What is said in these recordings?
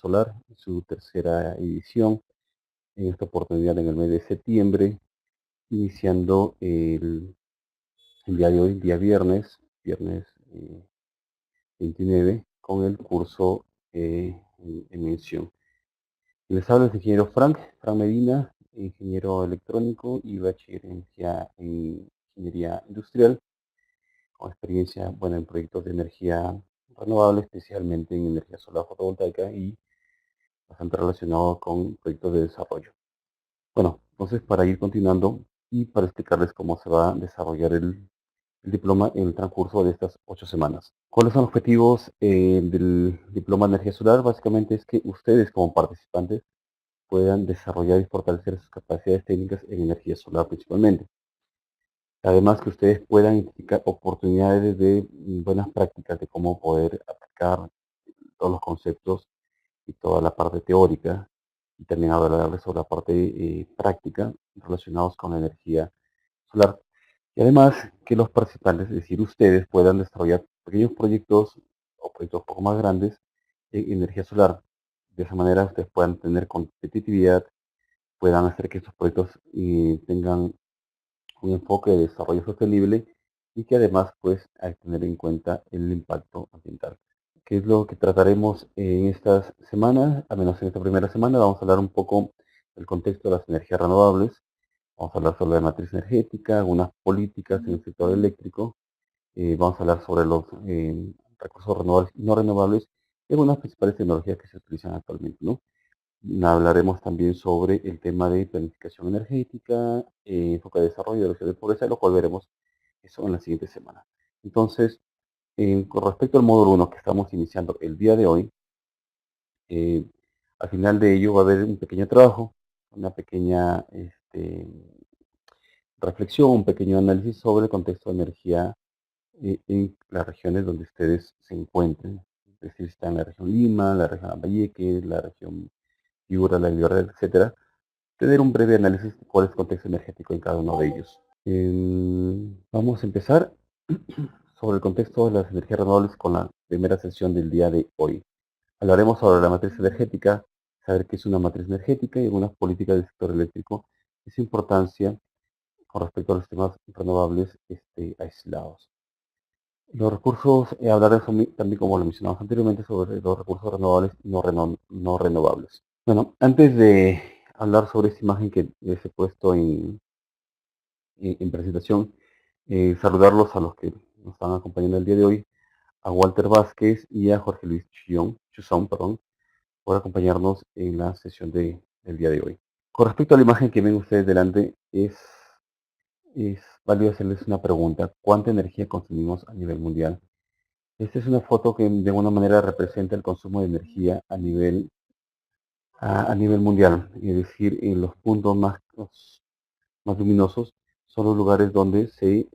Solar, su tercera edición, en esta oportunidad en el mes de septiembre, iniciando el día de hoy, día viernes 29, con el curso en mención. Les habla el ingeniero Frank Medina, ingeniero electrónico y bachiller en ingeniería industrial, con experiencia en proyectos de energía renovable, especialmente en energía solar fotovoltaica y bastante relacionado con proyectos de desarrollo. Bueno, entonces para ir continuando y para explicarles cómo se va a desarrollar el diploma en el transcurso de estas 8 semanas. ¿Cuáles son los objetivos del diploma de energía solar? Básicamente es que ustedes como participantes puedan desarrollar y fortalecer sus capacidades técnicas en energía solar principalmente. Además que ustedes puedan identificar oportunidades de buenas prácticas de cómo poder aplicar todos los conceptos y toda la parte teórica y también hablarles sobre la parte práctica relacionados con la energía solar. Y además que los participantes, es decir, ustedes puedan desarrollar pequeños proyectos o proyectos un poco más grandes en energía solar. De esa manera ustedes puedan tener competitividad, puedan hacer que estos proyectos tengan un enfoque de desarrollo sostenible y que además pues hay que tener en cuenta el impacto ambiental. ¿Qué es lo que trataremos en estas semanas? Al menos en esta primera semana vamos a hablar un poco del contexto de las energías renovables. Vamos a hablar sobre la matriz energética, algunas políticas en el sector eléctrico. Vamos a hablar sobre los recursos renovables y no renovables y algunas principales tecnologías que se utilizan actualmente, ¿no? Hablaremos también sobre el tema de planificación energética, enfoque de desarrollo, de reducción de pobreza, lo cual veremos eso en la siguiente semana. Entonces, con respecto al módulo 1 que estamos iniciando el día de hoy, eh, al final de ello va a haber un pequeño trabajo, una pequeña reflexión, un pequeño análisis sobre el contexto de energía en las regiones donde ustedes se encuentren. Es decir, si están en la región Lima, la región Lambayeque, la región Piura, la Libertad, etcétera, tener un breve análisis de cuál es el contexto energético en cada uno de ellos. Vamos a empezar sobre el contexto de las energías renovables con la primera sesión del día de hoy. Hablaremos sobre la matriz energética, saber qué es una matriz energética y algunas políticas del sector eléctrico y su importancia con respecto a los sistemas renovables aislados. Los recursos, hablaré también, como lo mencionamos anteriormente, sobre los recursos renovables y no renovables. Bueno, antes de hablar sobre esta imagen que les he puesto en presentación, saludarlos a los que nos están acompañando el día de hoy, a Walter Vázquez y a Jorge Luis Chuzón, por acompañarnos en la sesión del día de hoy. Con respecto a la imagen que ven ustedes delante, es válido hacerles una pregunta. ¿Cuánta energía consumimos a nivel mundial? Esta es una foto que de alguna manera representa el consumo de energía a nivel mundial. Es decir, en los puntos más luminosos son los lugares donde se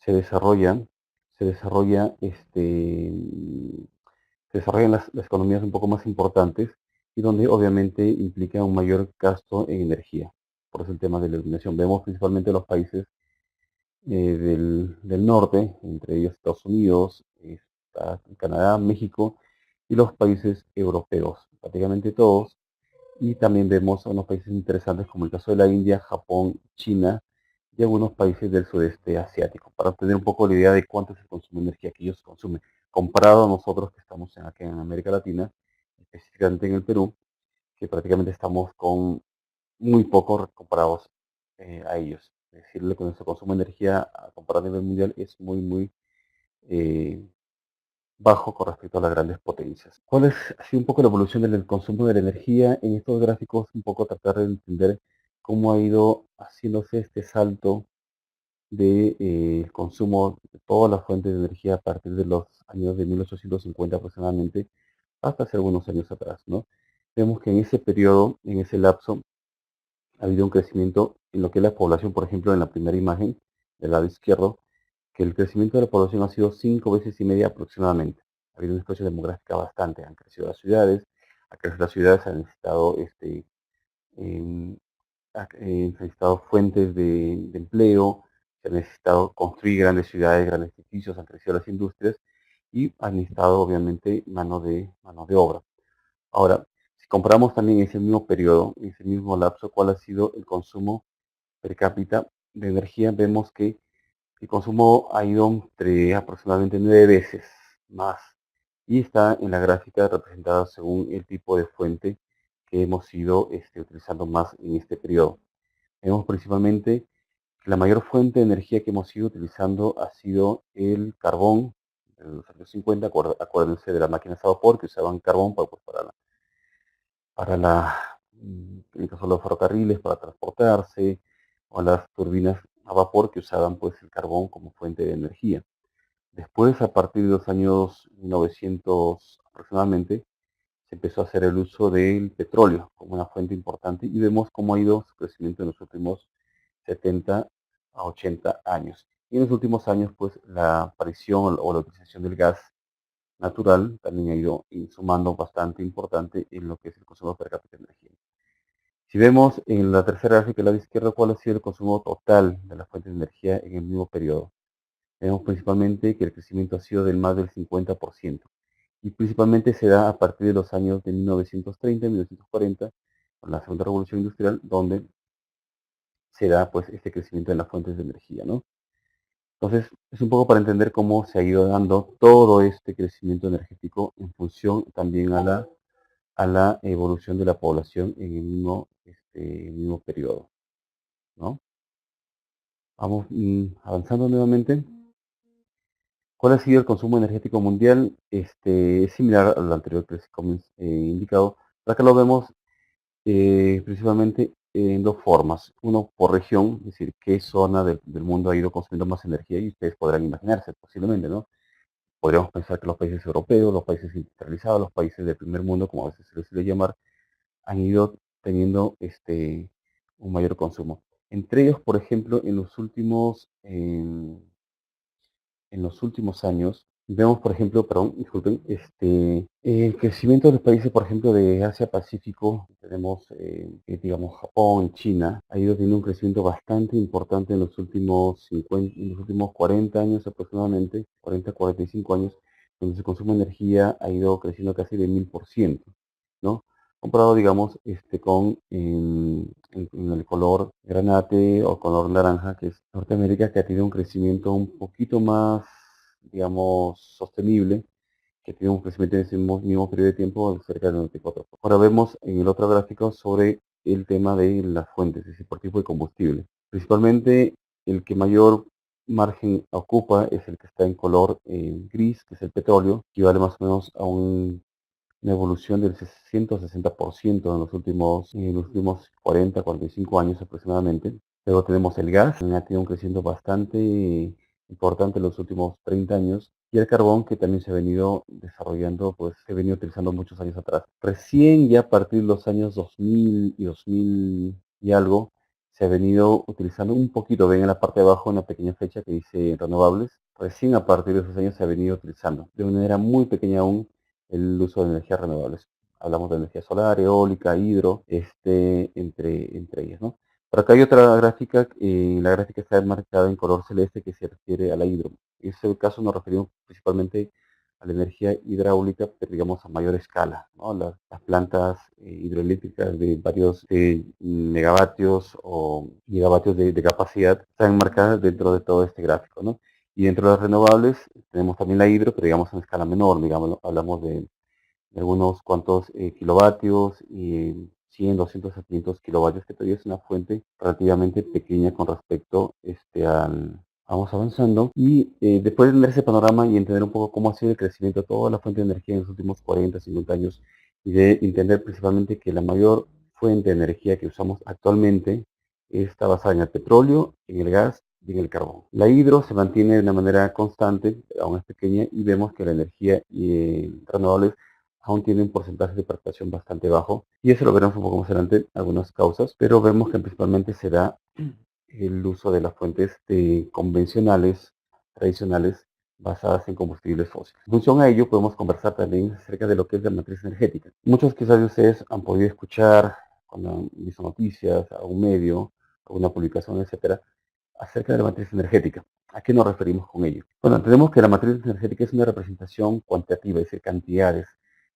desarrollan, se desarrolla se desarrollan las economías un poco más importantes y donde obviamente implica un mayor gasto en energía. Por eso el tema de la iluminación. Vemos principalmente los países del norte, entre ellos Estados Unidos, Canadá, México y los países europeos, prácticamente todos. Y también vemos a unos países interesantes como el caso de la India, Japón, China y algunos países del sudeste asiático, para obtener un poco la idea de cuánto es el consumo de energía que ellos consumen, comparado a nosotros que estamos aquí en América Latina, específicamente en el Perú, que prácticamente estamos con muy poco comparados a ellos. Decirle que nuestro consumo de energía comparado a nivel mundial es muy eh, bajo con respecto a las grandes potencias. ¿Cuál ha sido un poco la evolución del consumo de la energía? En estos gráficos un poco tratar de entender cómo ha ido haciéndose este salto de consumo de todas las fuentes de energía a partir de los años de 1850 aproximadamente hasta hace algunos años atrás, ¿no? Vemos que en ese periodo, en ese lapso, ha habido un crecimiento en lo que es la población, por ejemplo, en la primera imagen del lado izquierdo, que el crecimiento de la población ha sido 5 veces y media aproximadamente. Ha habido una explosión demográfica bastante, han crecido las ciudades, a crecer las ciudades han necesitado, em, necesitado fuentes de empleo, se han necesitado construir grandes ciudades, grandes edificios, han crecido las industrias, y han necesitado obviamente mano de obra. Ahora, si comparamos también ese mismo periodo, ese mismo lapso, cuál ha sido el consumo per cápita de energía, vemos que el consumo ha ido entre aproximadamente 9 veces más y está en la gráfica representada según el tipo de fuente que hemos ido utilizando más en este periodo. Vemos principalmente que la mayor fuente de energía que hemos ido utilizando ha sido el carbón. En los años 50, acuérdense de las máquinas a vapor que usaban carbón en el caso de los ferrocarriles, para transportarse, o las turbinas a vapor que usaban pues el carbón como fuente de energía. Después, a partir de los años 1900 aproximadamente, se empezó a hacer el uso del petróleo como una fuente importante y vemos cómo ha ido su crecimiento en los últimos 70 a 80 años. Y en los últimos años, pues la aparición o la utilización del gas natural también ha ido sumando bastante importante en lo que es el consumo per cápita de energía. Si vemos en la tercera gráfica de la izquierda cuál ha sido el consumo total de las fuentes de energía en el mismo periodo, vemos principalmente que el crecimiento ha sido del más del 50%. Y principalmente se da a partir de los años de 1930 y 1940, con la segunda revolución industrial, donde se da pues este crecimiento en las fuentes de energía, ¿no? Entonces, es un poco para entender cómo se ha ido dando todo este crecimiento energético en función también a la evolución de la población en el mismo periodo, ¿no? Vamos avanzando nuevamente. ¿Cuál ha sido el consumo energético mundial? Es similar al anterior que les he indicado. Acá lo vemos principalmente en dos formas. Uno por región, es decir, qué zona del mundo ha ido consumiendo más energía y ustedes podrán imaginarse posiblemente, ¿no? Podríamos pensar que los países europeos, los países industrializados, los países del primer mundo, como a veces se les suele llamar, han ido teniendo un mayor consumo. Entre ellos, por ejemplo, en los últimos años, vemos, por ejemplo, perdón, disculpen, el crecimiento de los países, por ejemplo, de Asia-Pacífico, tenemos, digamos, Japón, China, ha ido teniendo un crecimiento bastante importante en los últimos 50, en los últimos 40 años aproximadamente, 40, 45 años, donde su consumo de energía ha ido creciendo casi de 1000%, ¿no? Comparado, digamos, con en el color granate o color naranja, que es Norteamérica, que ha tenido un crecimiento un poquito más, digamos, sostenible, que tiene un crecimiento en ese mismo periodo de tiempo de cerca del 94%. Ahora vemos en el otro gráfico sobre el tema de las fuentes, es decir, por tipo de combustible. Principalmente el que mayor margen ocupa es el que está en color gris, que es el petróleo, que vale más o menos a una evolución del 160% en los últimos 40, 45 años aproximadamente. Luego tenemos el gas, que ha tenido un crecimiento bastante importante en los últimos 30 años. Y el carbón, que también se ha venido desarrollando, pues se ha venido utilizando muchos años atrás. Recién ya a partir de los años 2000 y 2000 y algo, se ha venido utilizando un poquito, ven en la parte de abajo una pequeña flecha que dice renovables. Recién a partir de esos años se ha venido utilizando, de una manera muy pequeña aún, el uso de energías renovables. Hablamos de energía solar, eólica, hidro, entre ellas, ¿no? Por acá hay otra gráfica, la gráfica está marcada en color celeste que se refiere a la hidro. En este caso nos referimos principalmente a la energía hidráulica, pero digamos a mayor escala, ¿no? Las plantas hidroeléctricas de varios megavatios o gigavatios de capacidad están marcadas dentro de todo este gráfico, ¿no? Y dentro de las renovables tenemos también la hidro, pero digamos en escala menor, digamos, hablamos de algunos cuantos kilovatios y 100, 200 a 500 kilovatios, que todavía es una fuente relativamente pequeña con respecto al... Vamos avanzando y después de tener ese panorama y entender un poco cómo ha sido el crecimiento de toda la fuente de energía en los últimos 40, 50 años y de entender principalmente que la mayor fuente de energía que usamos actualmente está basada en el petróleo, en el gas y en el carbón. La hidro se mantiene de una manera constante, aún es pequeña, y vemos que la energía renovables aún tiene un porcentaje de participación bastante bajo. Y eso lo veremos un poco más adelante, algunas causas, pero vemos que principalmente se da el uso de las fuentes convencionales, tradicionales, basadas en combustibles fósiles. En función a ello, podemos conversar también acerca de lo que es la matriz energética. Muchos quizás de ustedes han podido escuchar cuando han visto noticias, a un medio, a una publicación, etcétera, acerca de la matriz energética. ¿A qué nos referimos con ello? Bueno, entendemos que la matriz energética es una representación cuantitativa, es decir, cantidades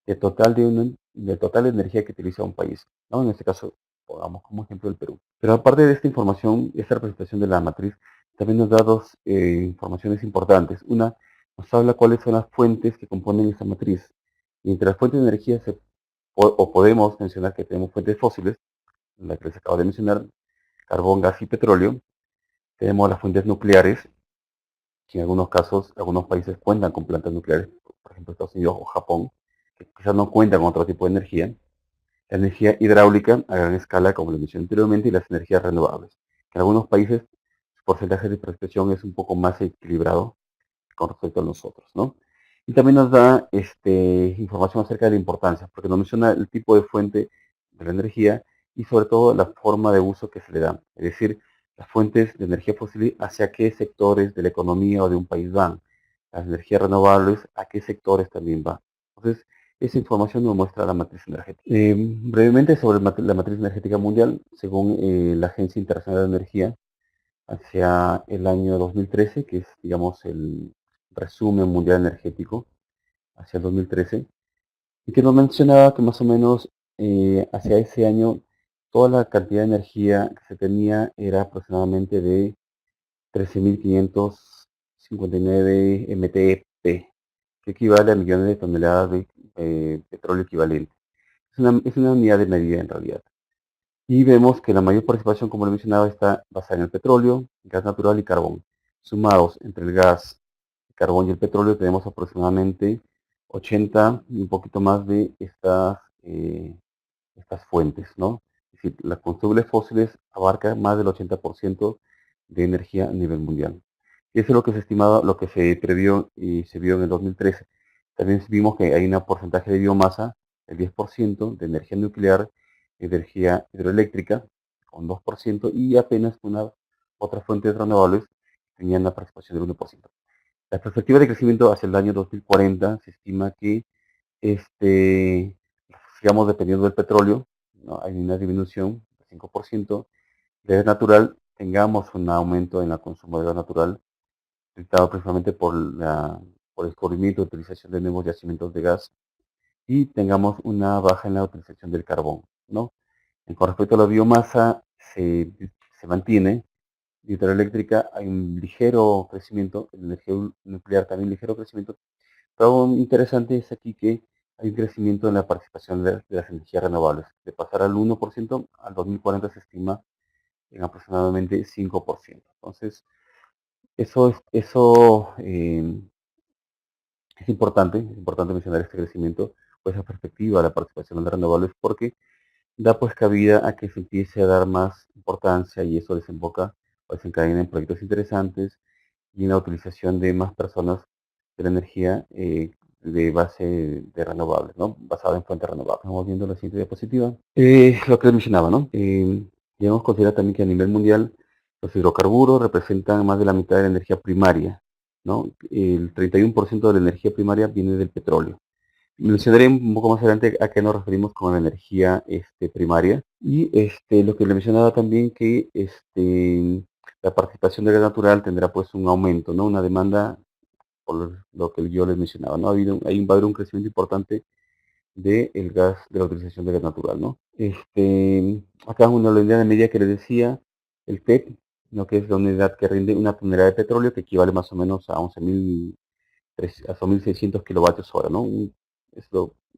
de total de energía que utiliza un país, ¿no? En este caso, pongamos como ejemplo el Perú. Pero aparte de esta información, esta representación de la matriz, también nos da dos informaciones importantes. Una, nos habla cuáles son las fuentes que componen esta matriz. Y entre las fuentes de energía podemos mencionar que tenemos fuentes fósiles, la que les acabo de mencionar, carbón, gas y petróleo. Tenemos las fuentes nucleares, que en algunos casos, algunos países cuentan con plantas nucleares, por ejemplo Estados Unidos o Japón, que quizás no cuentan con otro tipo de energía. La energía hidráulica a gran escala, como lo mencioné anteriormente, y las energías renovables. En algunos países, su porcentaje de precipitación es un poco más equilibrado con respecto a nosotros, ¿no? Y también nos da información acerca de la importancia, porque nos menciona el tipo de fuente de la energía y sobre todo la forma de uso que se le da. Es decir, las fuentes de energía fósil hacia qué sectores de la economía o de un país van. Las energías renovables a qué sectores también van. Entonces, esa información nos muestra la matriz energética. Brevemente sobre la matriz energética mundial, según la Agencia Internacional de Energía, hacia el año 2013, que es, digamos, el resumen mundial energético, hacia el 2013, y que nos mencionaba que más o menos hacia ese año toda la cantidad de energía que se tenía era aproximadamente de 13.559 MTP, que equivale a millones de toneladas de petróleo equivalente. Es una unidad de medida en realidad. Y vemos que la mayor participación, como lo mencionaba, está basada en el petróleo, gas natural y carbón. Sumados entre el gas, el carbón y el petróleo tenemos aproximadamente 80 y un poquito más de estas fuentes, ¿no? Es decir, las combustibles fósiles abarcan más del 80% de energía a nivel mundial. Y eso es lo que se estimaba, lo que se previó y se vio en el 2013. También vimos que hay un porcentaje de biomasa, el 10%, de energía nuclear, energía hidroeléctrica, con 2%, y apenas una otra fuente de renovables tenían una participación del 1%. La perspectiva de crecimiento hacia el año 2040 se estima que sigamos dependiendo del petróleo, ¿no? Hay una disminución del 5%, de gas natural, tengamos un aumento en el consumo de gas natural, dictado principalmente por el descubrimiento y utilización de nuevos yacimientos de gas, y tengamos una baja en la utilización del carbón, ¿no? Con respecto a la biomasa, se mantiene. Hidroeléctrica hay un ligero crecimiento, en energía nuclear también ligero crecimiento, pero algo interesante es aquí que hay un crecimiento en la participación de las energías renovables. De pasar al 1%, al 2040 se estima en aproximadamente 5%. Entonces, eso es importante mencionar este crecimiento o esa perspectiva de la participación de las renovables porque da pues cabida a que se empiece a dar más importancia y eso desemboca o desencadena en proyectos interesantes y en la utilización de más personas de la energía de base de renovables, ¿no? Basada en fuentes renovables. Estamos viendo la siguiente diapositiva. Lo que les mencionaba, ¿no? Debemos considerar también que a nivel mundial los hidrocarburos representan más de la mitad de la energía primaria, ¿no? El 31% de la energía primaria viene del petróleo. Mencionaré un poco más adelante a qué nos referimos con la energía primaria. Y lo que le mencionaba también que la participación del gas natural tendrá pues un aumento, ¿no? Una demanda, por lo que yo les mencionaba, ¿no? Va a haber un crecimiento importante del gas, de la utilización del gas natural, ¿no? Acá una unidad de medida que les decía, el TEP, ¿no? Que es la unidad que rinde una tonelada de petróleo, que equivale más o menos a 11.600 kilovatios hora, ¿no?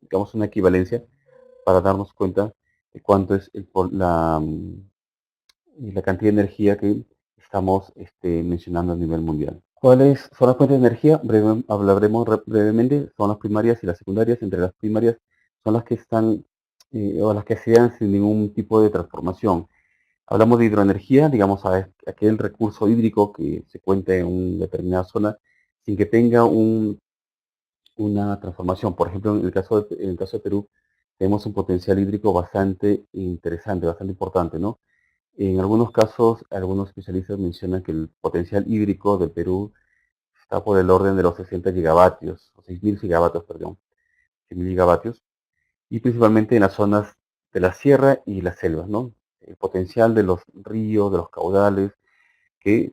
Digamos, una equivalencia para darnos cuenta de cuánto es la cantidad de energía que estamos mencionando a nivel mundial. ¿Cuáles son las fuentes de energía? Hablaremos brevemente. Son las primarias y las secundarias. Entre las primarias son las que están o las que se dan sin ningún tipo de transformación. Hablamos de hidroenergía, digamos, a aquel recurso hídrico que se cuenta en una determinada zona sin que tenga una transformación. Por ejemplo, en el caso de Perú, tenemos un potencial hídrico bastante interesante, bastante importante, ¿no? En algunos casos, algunos especialistas mencionan que el potencial hídrico del Perú está por el orden de los 60 gigavatios, o 6.000 gigavatios, perdón, 6.000 gigavatios, y principalmente en las zonas de la sierra y las selvas, ¿no? El potencial de los ríos, de los caudales, que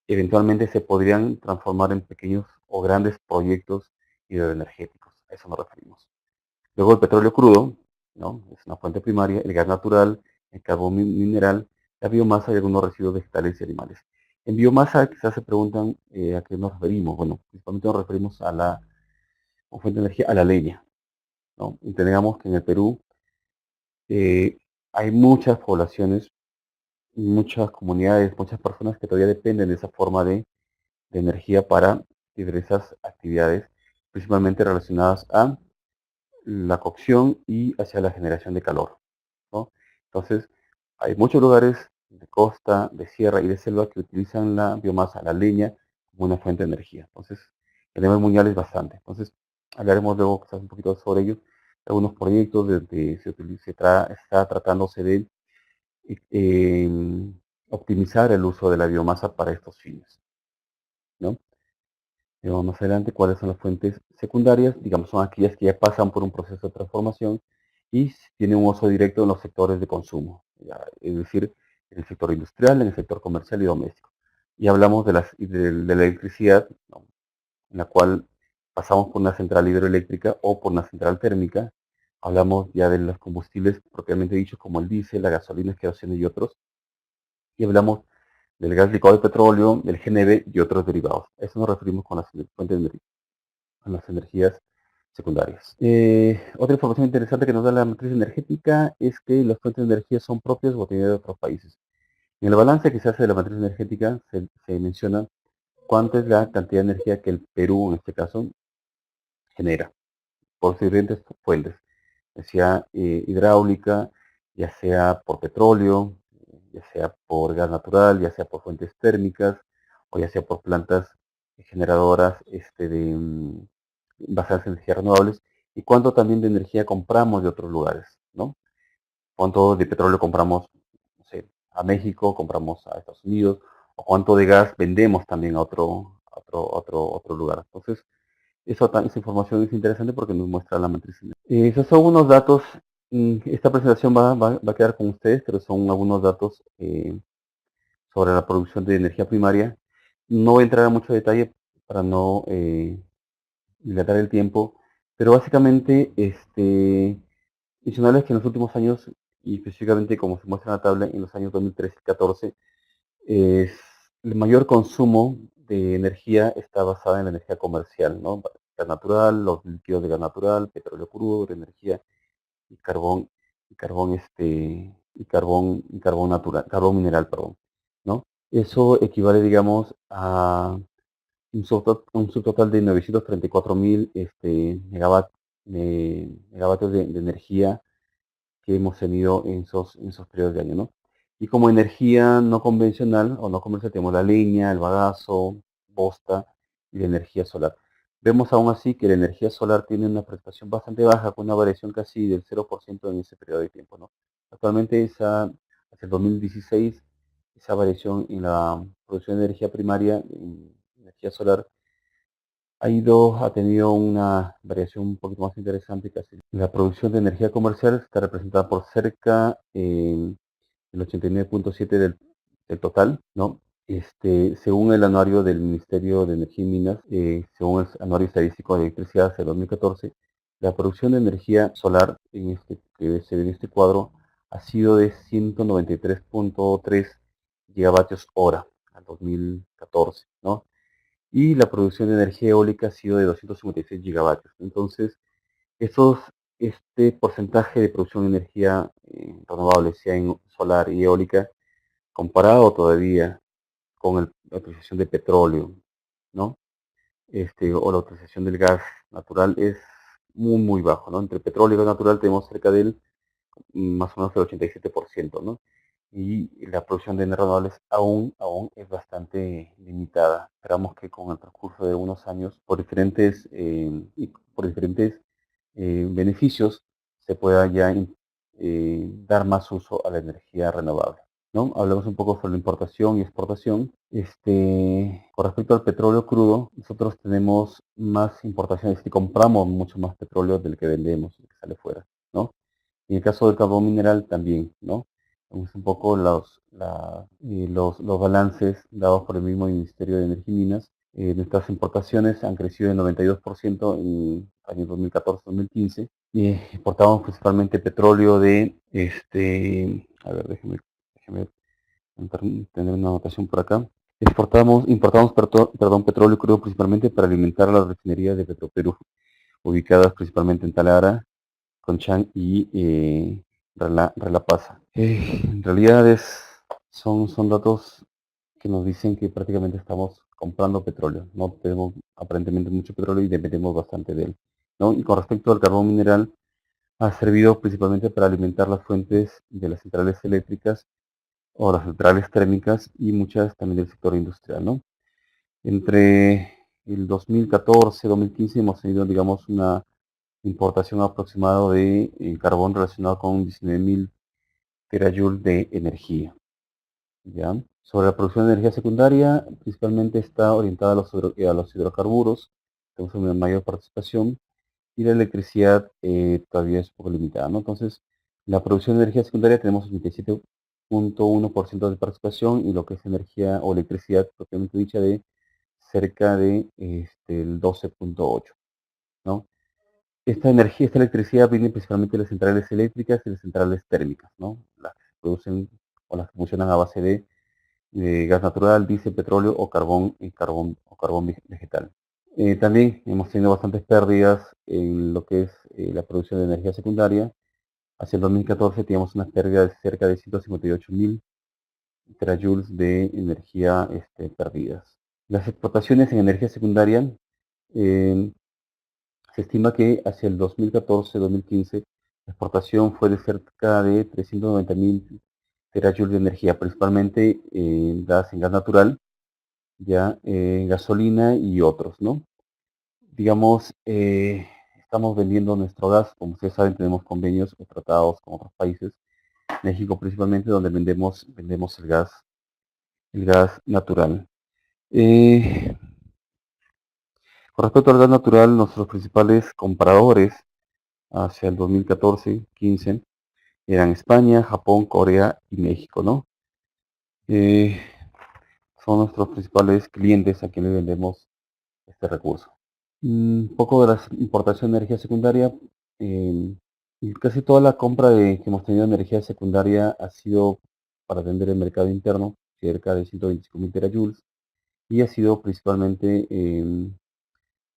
eventualmente se podrían transformar en pequeños o grandes proyectos hidroenergéticos. A eso nos referimos. Luego el petróleo crudo, ¿no? Es una fuente primaria, el gas natural, el carbón mineral, la biomasa y algunos residuos vegetales y animales. En biomasa quizás se preguntan a qué nos referimos. Bueno, principalmente nos referimos a la como fuente de energía, a la leña, ¿no? Entendamos que en el Perú eh, hay muchas poblaciones, muchas comunidades, muchas personas que todavía dependen de esa forma de energía para diversas actividades, principalmente relacionadas a la cocción y hacia la generación de calor, ¿no? Entonces, hay muchos lugares de costa, de sierra y de selva que utilizan la biomasa, la leña, como una fuente de energía. Entonces, el nivel mundial es bastante. Entonces, hablaremos luego quizás un poquito sobre ello. Algunos proyectos donde está tratándose de eh, optimizar el uso de la biomasa para estos fines, ¿no? Luego más adelante, ¿cuáles son las fuentes secundarias? Digamos, son aquellas que ya pasan por un proceso de transformación y tienen un uso directo en los sectores de consumo, ya, es decir, en el sector industrial, en el sector comercial y doméstico. Y hablamos de la electricidad, ¿no? En la cual pasamos por una central hidroeléctrica o por una central térmica. Hablamos ya de los combustibles propiamente dichos como el diésel, la gasolina, el queroseno y otros. Y hablamos del gas licuado de petróleo, del GNV y otros derivados. A eso nos referimos con las fuentes de energía, con las energías secundarias. Otra información interesante que nos da la matriz energética es que las fuentes de energía son propias o de otros países. En el balance que se hace de la matriz energética se menciona cuánta es la cantidad de energía que el Perú, en este caso, genera por diferentes fuentes, ya sea hidráulica, ya sea por petróleo, ya sea por gas natural, ya sea por fuentes térmicas o ya sea por plantas generadoras basadas en energías renovables, y cuánto también de energía compramos de otros lugares, ¿no? Cuánto de petróleo compramos, no sé, a México, compramos a Estados Unidos, o cuánto de gas vendemos también a otro lugar. Entonces, esa información es interesante porque nos muestra la matriz. Esos son unos datos. Esta presentación va a quedar con ustedes, pero son algunos datos sobre la producción de energía primaria. No voy a entrar a mucho detalle para no dilatar el tiempo, pero básicamente mencionarles que en los últimos años, y específicamente como se muestra en la tabla, en los años 2013 y 2014, es, el mayor consumo de energía está basada en la energía comercial, ¿no? Gas natural, los líquidos de gas natural, petróleo crudo, energía y carbón, y carbón natural, carbón mineral, perdón, ¿no? Eso equivale, digamos, a un subtotal de 934.000 megavatios de energía que hemos tenido en esos periodos de año, ¿no? Y como energía no convencional o no comercial tenemos la leña, el bagazo, bosta y la energía solar. Vemos aún así que la energía solar tiene una prestación bastante baja, con una variación casi del 0% en ese periodo de tiempo, ¿no? Actualmente hacia el 2016, esa variación en la producción de energía primaria, en energía solar, ha tenido una variación un poquito más interesante casi. La producción de energía comercial está representada por cerca el 89.7 del total, ¿no? Según el anuario del Ministerio de Energía y Minas, según el anuario estadístico de electricidad hacia 2014, la producción de energía solar que se ve en este cuadro ha sido de 193.3 gigavatios hora al 2014, ¿no? Y la producción de energía eólica ha sido de 256 gigavatios. Entonces, este porcentaje de producción de energía renovable, sea en solar y eólica, comparado todavía con la utilización de petróleo, ¿no? O la utilización del gas natural es muy, muy bajo, ¿no? Entre petróleo y gas natural tenemos cerca del más o menos el 87%, ¿no? Y la producción de renovables aún es bastante limitada. Esperamos que con el transcurso de unos años, por diferentes beneficios, se pueda ya dar más uso a la energía renovable, ¿no? Hablamos un poco sobre la importación y exportación. Con respecto al petróleo crudo, nosotros tenemos más importaciones y compramos mucho más petróleo del que vendemos, del que sale fuera, ¿no? En el caso del carbón mineral también, ¿no? Vemos un poco los balances dados por el mismo Ministerio de Energía y Minas. Nuestras importaciones han crecido en 92% en años 2014-2015. Importamos principalmente petróleo a ver, déjeme tener una anotación por acá. Importamos petróleo crudo principalmente para alimentar las refinerías de Petroperú, ubicadas principalmente en Talara, Conchán y Relapasa. En realidad son datos que nos dicen que prácticamente estamos comprando petróleo. No tenemos aparentemente mucho petróleo y dependemos bastante de él, ¿no? Y con respecto al carbón mineral, ha servido principalmente para alimentar las fuentes de las centrales eléctricas o las centrales térmicas y muchas también del sector industrial, ¿no? Entre el 2014 y 2015 hemos tenido, digamos, una importación aproximada de carbón relacionado con 19.000 terajoules de energía, ¿ya? Sobre la producción de energía secundaria, principalmente está orientada a los hidrocarburos, tenemos una mayor participación, y la electricidad todavía es un poco limitada, ¿no? Entonces, la producción de energía secundaria tenemos 87.1% de participación y lo que es energía o electricidad propiamente dicha de cerca de el 12.8%, ¿no? Esta electricidad viene principalmente de las centrales eléctricas y las centrales térmicas, ¿no? Las que se producen o las que funcionan a base de gas natural, diésel, petróleo o carbón vegetal. También hemos tenido bastantes pérdidas en lo que es la producción de energía secundaria. Hacia el 2014 teníamos una pérdida de cerca de 158.000 terajoules de energía perdidas. Las explotaciones en energía secundaria, eh, se estima que hacia el 2014-2015 la exportación fue de cerca de 390.000 terajoules de energía, principalmente en gas natural, ya gasolina y otros, ¿no? Digamos, estamos vendiendo nuestro gas, como ustedes saben, tenemos convenios o tratados con otros países, México principalmente, donde vendemos el gas natural. Eh, con respecto al gas natural, nuestros principales compradores hacia el 2014-15 eran España, Japón, Corea y México, ¿no? Eh, Son nuestros principales clientes a quienes vendemos este recurso. Un poco de la importación de energía secundaria. eh, y casi toda la compra que hemos tenido de energía secundaria ha sido para vender el mercado interno, cerca de 125.000 terajoules, y ha sido principalmente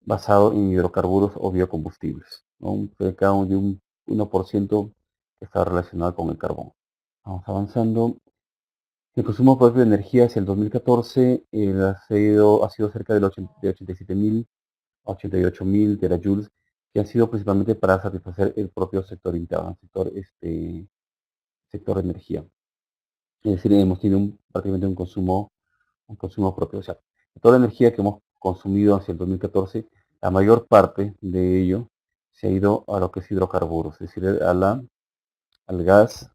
basado en hidrocarburos o biocombustibles, ¿no? Cerca de un 1% que está relacionado con el carbón. Vamos avanzando. El consumo propio de energía hacia el 2014 ha sido cerca de 87.000 a 88.000 terajoules, que han sido principalmente para satisfacer el propio sector interno, sector de energía. Es decir, hemos tenido prácticamente un consumo propio. O sea, toda la energía que hemos consumido hacia el 2014, la mayor parte de ello se ha ido a lo que es hidrocarburos, es decir, al gas,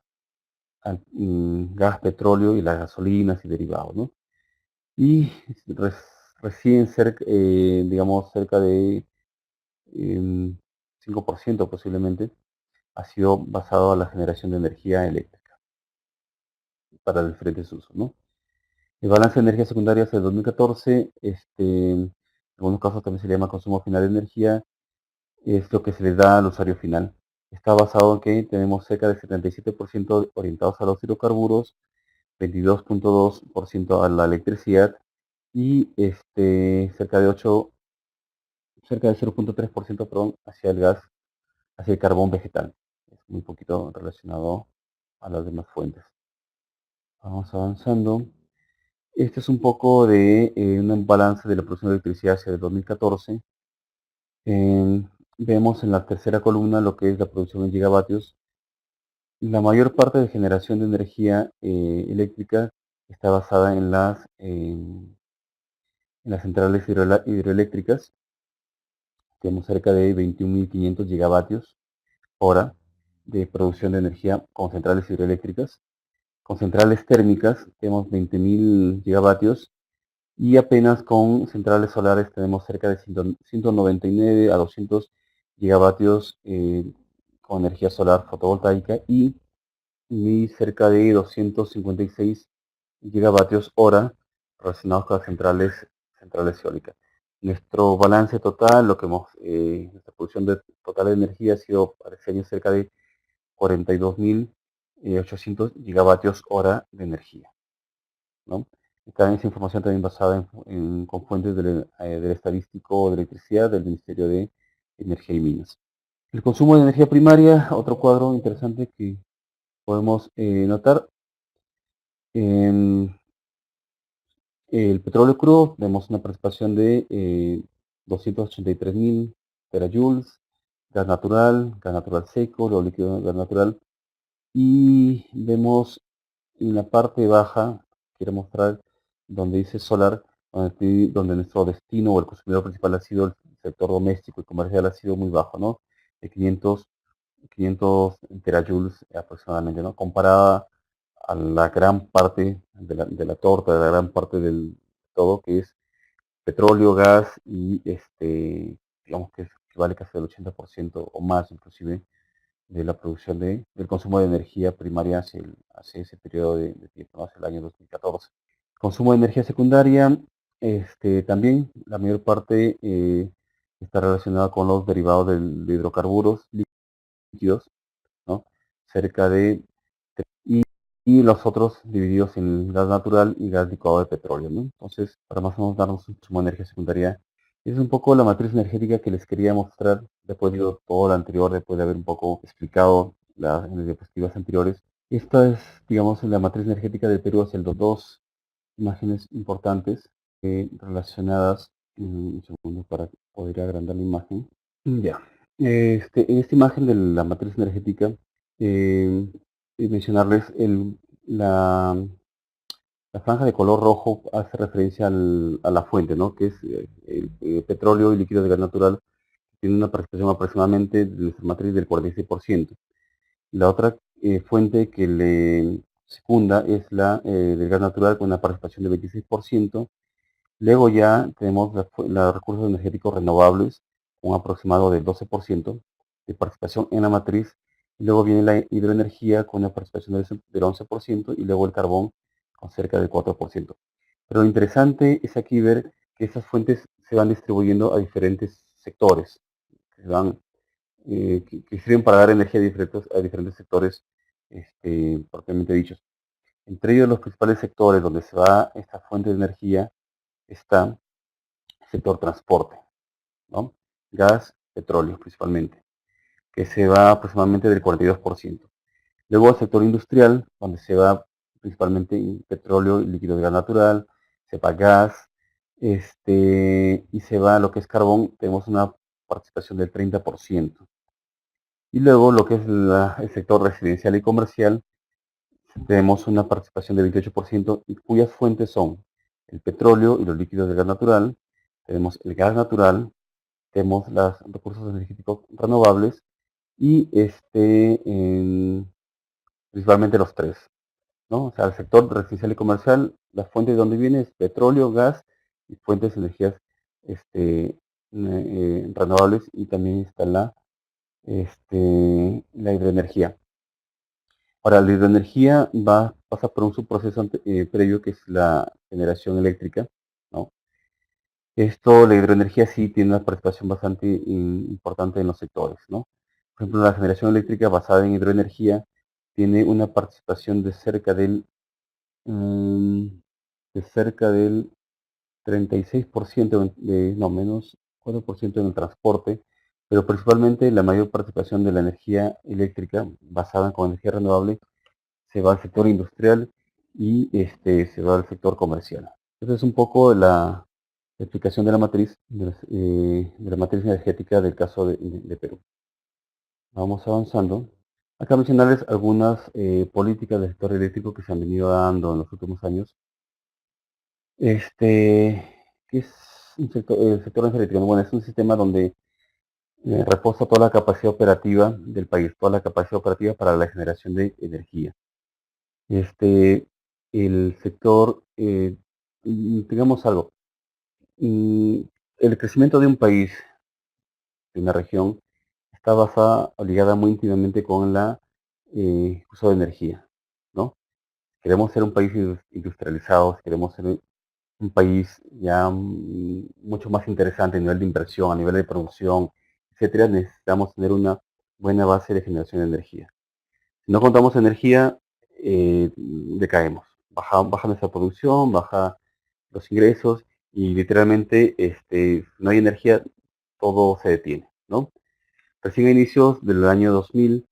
gas, petróleo y las gasolinas y derivados, ¿no? Y recién digamos, cerca de 5% posiblemente, ha sido basado a la generación de energía eléctrica para diferentes usos, ¿no? El balance de energía secundaria hasta el 2014, en algunos casos también se le llama consumo final de energía, es lo que se le da al usuario final. Está basado en que tenemos cerca del 77% orientados a los hidrocarburos, 22.2% a la electricidad y cerca de 0.3%, perdón, hacia el gas, hacia el carbón vegetal. Es muy poquito relacionado a las demás fuentes. Vamos avanzando. Este es un poco de un balance de la producción de electricidad hacia el 2014. Vemos en la tercera columna lo que es la producción en gigavatios. La mayor parte de generación de energía eléctrica está basada en las centrales hidroeléctricas. Tenemos cerca de 21.500 gigavatios hora de producción de energía con centrales hidroeléctricas. Con centrales térmicas tenemos 20.000 gigavatios y apenas con centrales solares tenemos cerca de 199 a 200 gigavatios con energía solar fotovoltaica y y cerca de 256 gigavatios hora relacionados con las centrales eólicas. Nuestro balance total, nuestra producción total de energía ha sido para este año cerca de 42.800 gigavatios hora de energía, ¿no? Esa información también basada con fuentes del estadístico de electricidad del Ministerio de Energía y Minas. El consumo de energía primaria, otro cuadro interesante que podemos notar. En el petróleo crudo vemos una participación de 283.000 terajoules, gas natural seco, lo líquido gas natural, y vemos en la parte baja, quiero mostrar donde dice solar, donde nuestro destino o el consumidor principal ha sido el sector doméstico y comercial ha sido muy bajo, ¿no? De 500 terajoules aproximadamente, ¿no? Comparada a la gran parte de la torta, de la gran parte del todo, que es petróleo, gas y digamos que equivale casi al 80% o más inclusive de la producción del consumo de energía primaria hacia ese periodo de tiempo, ¿no? Hacia el año 2014. Consumo de energía secundaria, también la mayor parte está relacionada con los derivados de hidrocarburos líquidos, ¿no? Cerca de y, y los otros divididos en gas natural y gas licuado de petróleo, ¿no? Entonces, para más o menos darnos un consumo de energía secundaria, es un poco la matriz energética que les quería mostrar después de todo lo anterior, después de haber un poco explicado en las diapositivas anteriores. Esta es, digamos, la matriz energética del Perú hacia el dos imágenes importantes relacionadas. Un segundo para poder agrandar la imagen. Ya. En esta imagen de la matriz energética, eh, mencionarles la franja de color rojo hace referencia a la fuente, ¿no? Que es el petróleo y líquido de gas natural, tiene una participación aproximadamente de nuestra matriz del 46%. La otra fuente que le secunda es la del gas natural con una participación de 26%. Luego ya tenemos los recursos energéticos renovables, un aproximado del 12% de participación en la matriz. Y luego viene la hidroenergía con una participación del 11% y luego el carbón con cerca del 4%. Pero lo interesante es aquí ver que estas fuentes se van distribuyendo a diferentes sectores, que sirven para dar energía a diferentes sectores propiamente dichos. Entre ellos los principales sectores donde se va esta fuente de energía está sector transporte, ¿no? Gas, petróleo principalmente, que se va aproximadamente del 42%. Luego el sector industrial, donde se va principalmente en petróleo y líquido de gas natural, se va gas, y se va lo que es carbón, tenemos una participación del 30%. Y luego lo que es el sector residencial y comercial, tenemos una participación del 28% y cuyas fuentes son el petróleo y los líquidos de gas natural, tenemos el gas natural, tenemos los recursos energéticos renovables y principalmente los tres, ¿no? O sea, el sector residencial y comercial, la fuente de donde viene es petróleo, gas y fuentes de energías renovables y también está la hidroenergía. Ahora, la hidroenergía pasa por un subproceso previo que es la generación eléctrica, ¿no? La hidroenergía sí tiene una participación bastante importante en los sectores, ¿no? Por ejemplo, la generación eléctrica basada en hidroenergía tiene una participación mm, de cerca del 36%, no, menos 4% en el transporte, pero principalmente la mayor participación de la energía eléctrica basada con energía renovable se va al sector industrial y se va al sector comercial. Esa es un poco la explicación de la matriz energética del caso de Perú. Vamos avanzando. Acá mencionarles algunas políticas del sector eléctrico que se han venido dando en los últimos años. ¿Qué es el sector energético? Bueno, es un sistema donde reposa toda la capacidad operativa del país, toda la capacidad operativa para la generación de energía. El sector, digamos algo, mm, el crecimiento de un país, de una región, está ligada muy íntimamente con la uso de energía, ¿no? Queremos ser un país industrializado, queremos ser un país ya mucho más interesante a nivel de inversión, a nivel de producción, etcétera. Necesitamos tener una buena base de generación de energía. Si no contamos energía, decaemos. Baja nuestra producción, baja los ingresos y literalmente no hay energía, todo se detiene, ¿no? Recién a inicios del año 2000,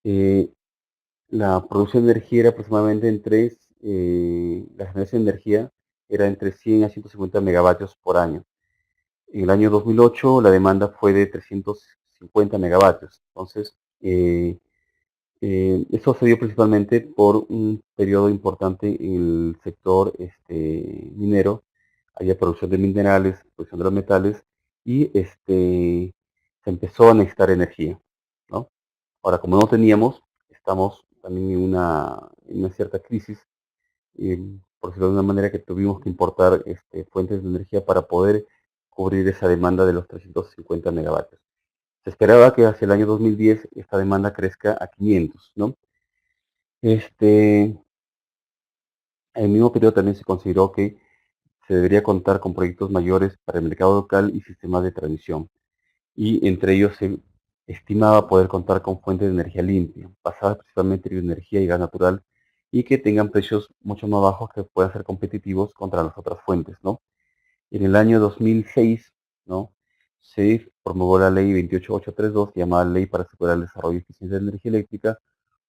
eh, la producción de energía era aproximadamente la generación de energía era entre 100 a 150 megavatios por año. En el año 2008 la demanda fue de 350 megavatios. Entonces, eso se dio principalmente por un periodo importante en el sector minero. Había producción de minerales, producción de los metales y se empezó a necesitar energía, ¿no? Ahora, como no teníamos, estamos también en una cierta crisis, por decirlo de una manera, que tuvimos que importar fuentes de energía para poder cubrir esa demanda de los 350 megavatios. Se esperaba que hacia el año 2010 esta demanda crezca a 500, ¿no? En el mismo periodo también se consideró que se debería contar con proyectos mayores para el mercado local y sistemas de transmisión. Y entre ellos se estimaba poder contar con fuentes de energía limpia, basadas principalmente en energía y gas natural, y que tengan precios mucho más bajos que puedan ser competitivos contra las otras fuentes, ¿no? En el año 2006, ¿no? Se promulgó la ley 28832, llamada Ley para asegurar el desarrollo y eficiencia de energía eléctrica,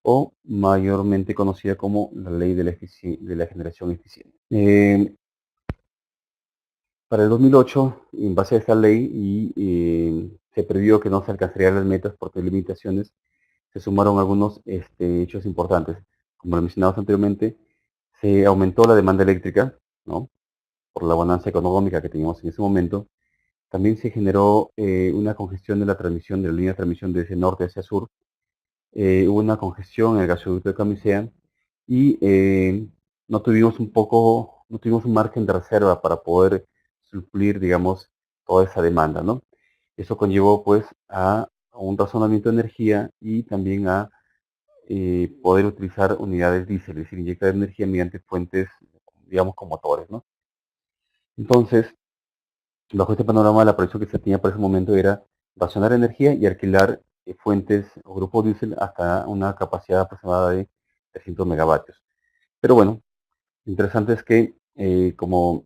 o mayormente conocida como la Ley de la Generación Eficiente. Para el 2008, en base a esta ley, se previó que no se alcanzarían las metas por limitaciones, se sumaron algunos hechos importantes. Como lo mencionamos anteriormente, se aumentó la demanda eléctrica, ¿no? Por la bonanza económica que teníamos en ese momento. También se generó una congestión de la transmisión, de la línea de transmisión desde norte hacia sur. Hubo una congestión en el gasoducto de Camisea y no tuvimos un margen de reserva para poder suplir, digamos, toda esa demanda, ¿no? Eso conllevó, pues, a un razonamiento de energía y también a poder utilizar unidades diésel, es decir, inyectar energía mediante fuentes, digamos, con motores, ¿no? Entonces, bajo este panorama, la proyección que se tenía para ese momento era racionar energía y alquilar fuentes o grupos diésel hasta una capacidad aproximada de 300 megavatios. Pero bueno, lo interesante es que como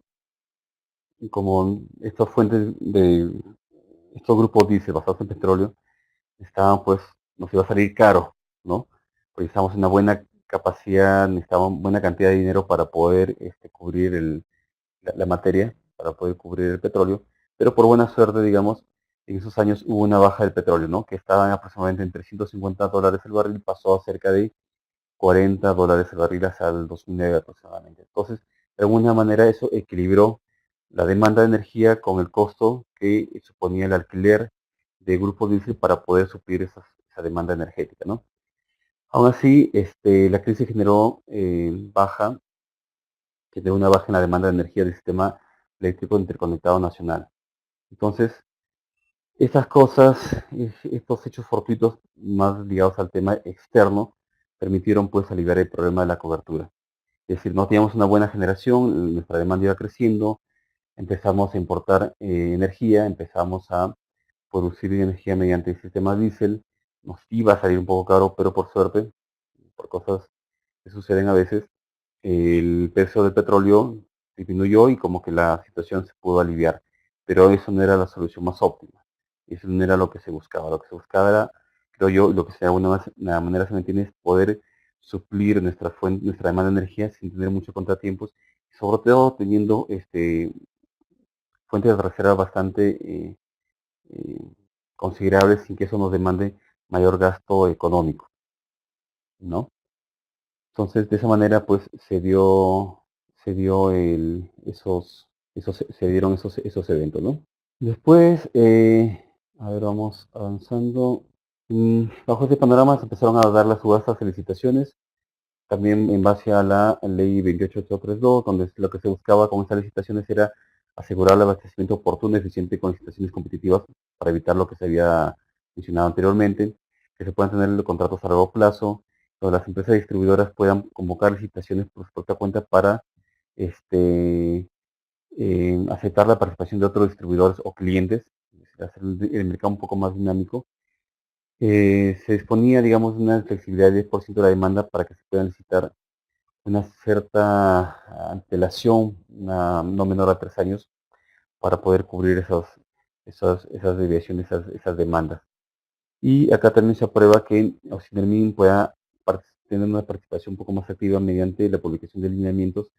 estas fuentes estos grupos diésel basados en petróleo estaban, pues, nos iba a salir caro, ¿no? Porque necesitamos una buena capacidad, necesitamos buena cantidad de dinero para poder cubrir la materia, para poder cubrir el petróleo, pero por buena suerte, digamos, en esos años hubo una baja del petróleo, ¿no? Que estaba en aproximadamente en $350 el barril, pasó a cerca de $40 el barril hasta el 2009 aproximadamente. Entonces, de alguna manera eso equilibró la demanda de energía con el costo que suponía el alquiler de grupos diésel para poder suplir esa demanda energética, ¿no? Aún así, la crisis generó una baja en la demanda de energía del sistema eléctrico interconectado nacional. Entonces, estas cosas, estos hechos fortuitos más ligados al tema externo, permitieron, pues, aliviar el problema de la cobertura. Es decir, no teníamos una buena generación, nuestra demanda iba creciendo, empezamos a importar energía, empezamos a producir energía mediante el sistema diésel, nos iba a salir un poco caro, pero por suerte, por cosas que suceden a veces, el precio del petróleo disminuyó y como que la situación se pudo aliviar. Pero eso no era la solución más óptima. Eso no era lo que se buscaba. Lo que se buscaba era, creo yo, lo que de alguna manera se me entiende, es poder suplir nuestra demanda de energía sin tener muchos contratiempos, sobre todo teniendo fuentes de reserva bastante eh, considerables sin que eso nos demande mayor gasto económico, ¿no? Entonces, de esa manera, pues, se dieron esos eventos, ¿no? Después, a ver, vamos avanzando. Bajo este panorama se empezaron a dar las subastas de licitaciones, también en base a la ley 28832, donde lo que se buscaba con estas licitaciones era asegurar el abastecimiento oportuno y eficiente con licitaciones competitivas para evitar lo que se había mencionado anteriormente, que se puedan tener los contratos a largo plazo, donde las empresas distribuidoras puedan convocar licitaciones por su propia cuenta para aceptar la participación de otros distribuidores o clientes, hacer el mercado un poco más dinámico. Se disponía, digamos, de una flexibilidad del 10% de la demanda para que se puedan licitar una cierta antelación, no menor a 3 años, para poder cubrir esas desviaciones, esas demandas. Y acá también se aprueba que Oceanermin pueda tener una participación un poco más activa mediante la publicación de lineamientos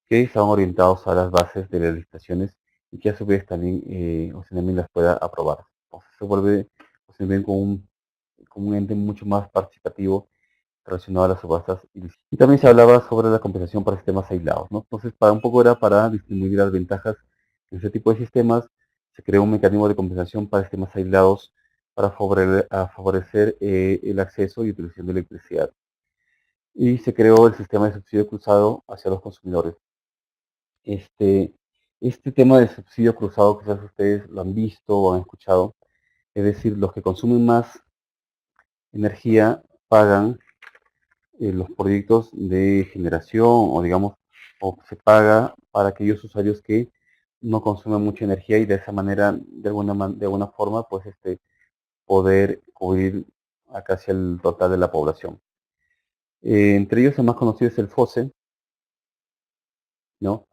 que estaban orientados a las bases de las licitaciones y que a su vez también Oceanermin las pueda aprobar. Entonces se vuelve Oceanermin como un ente mucho más participativo relacionado a las subastas ilícitas. Y también se hablaba sobre la compensación para sistemas aislados, ¿no? Entonces, para un poco era para disminuir las ventajas en ese tipo de sistemas, se creó un mecanismo de compensación para sistemas aislados para favorecer el acceso y utilización de electricidad. Y se creó el sistema de subsidio cruzado hacia los consumidores. Este, este tema de subsidio cruzado, quizás ustedes lo han visto o han escuchado, es decir, los que consumen más energía pagan los proyectos de generación o digamos, o se paga para aquellos usuarios que no consumen mucha energía y de esa manera, de alguna forma, pues poder cubrir a casi el total de la población. Entre ellos el más conocido es el FOSE, ¿no?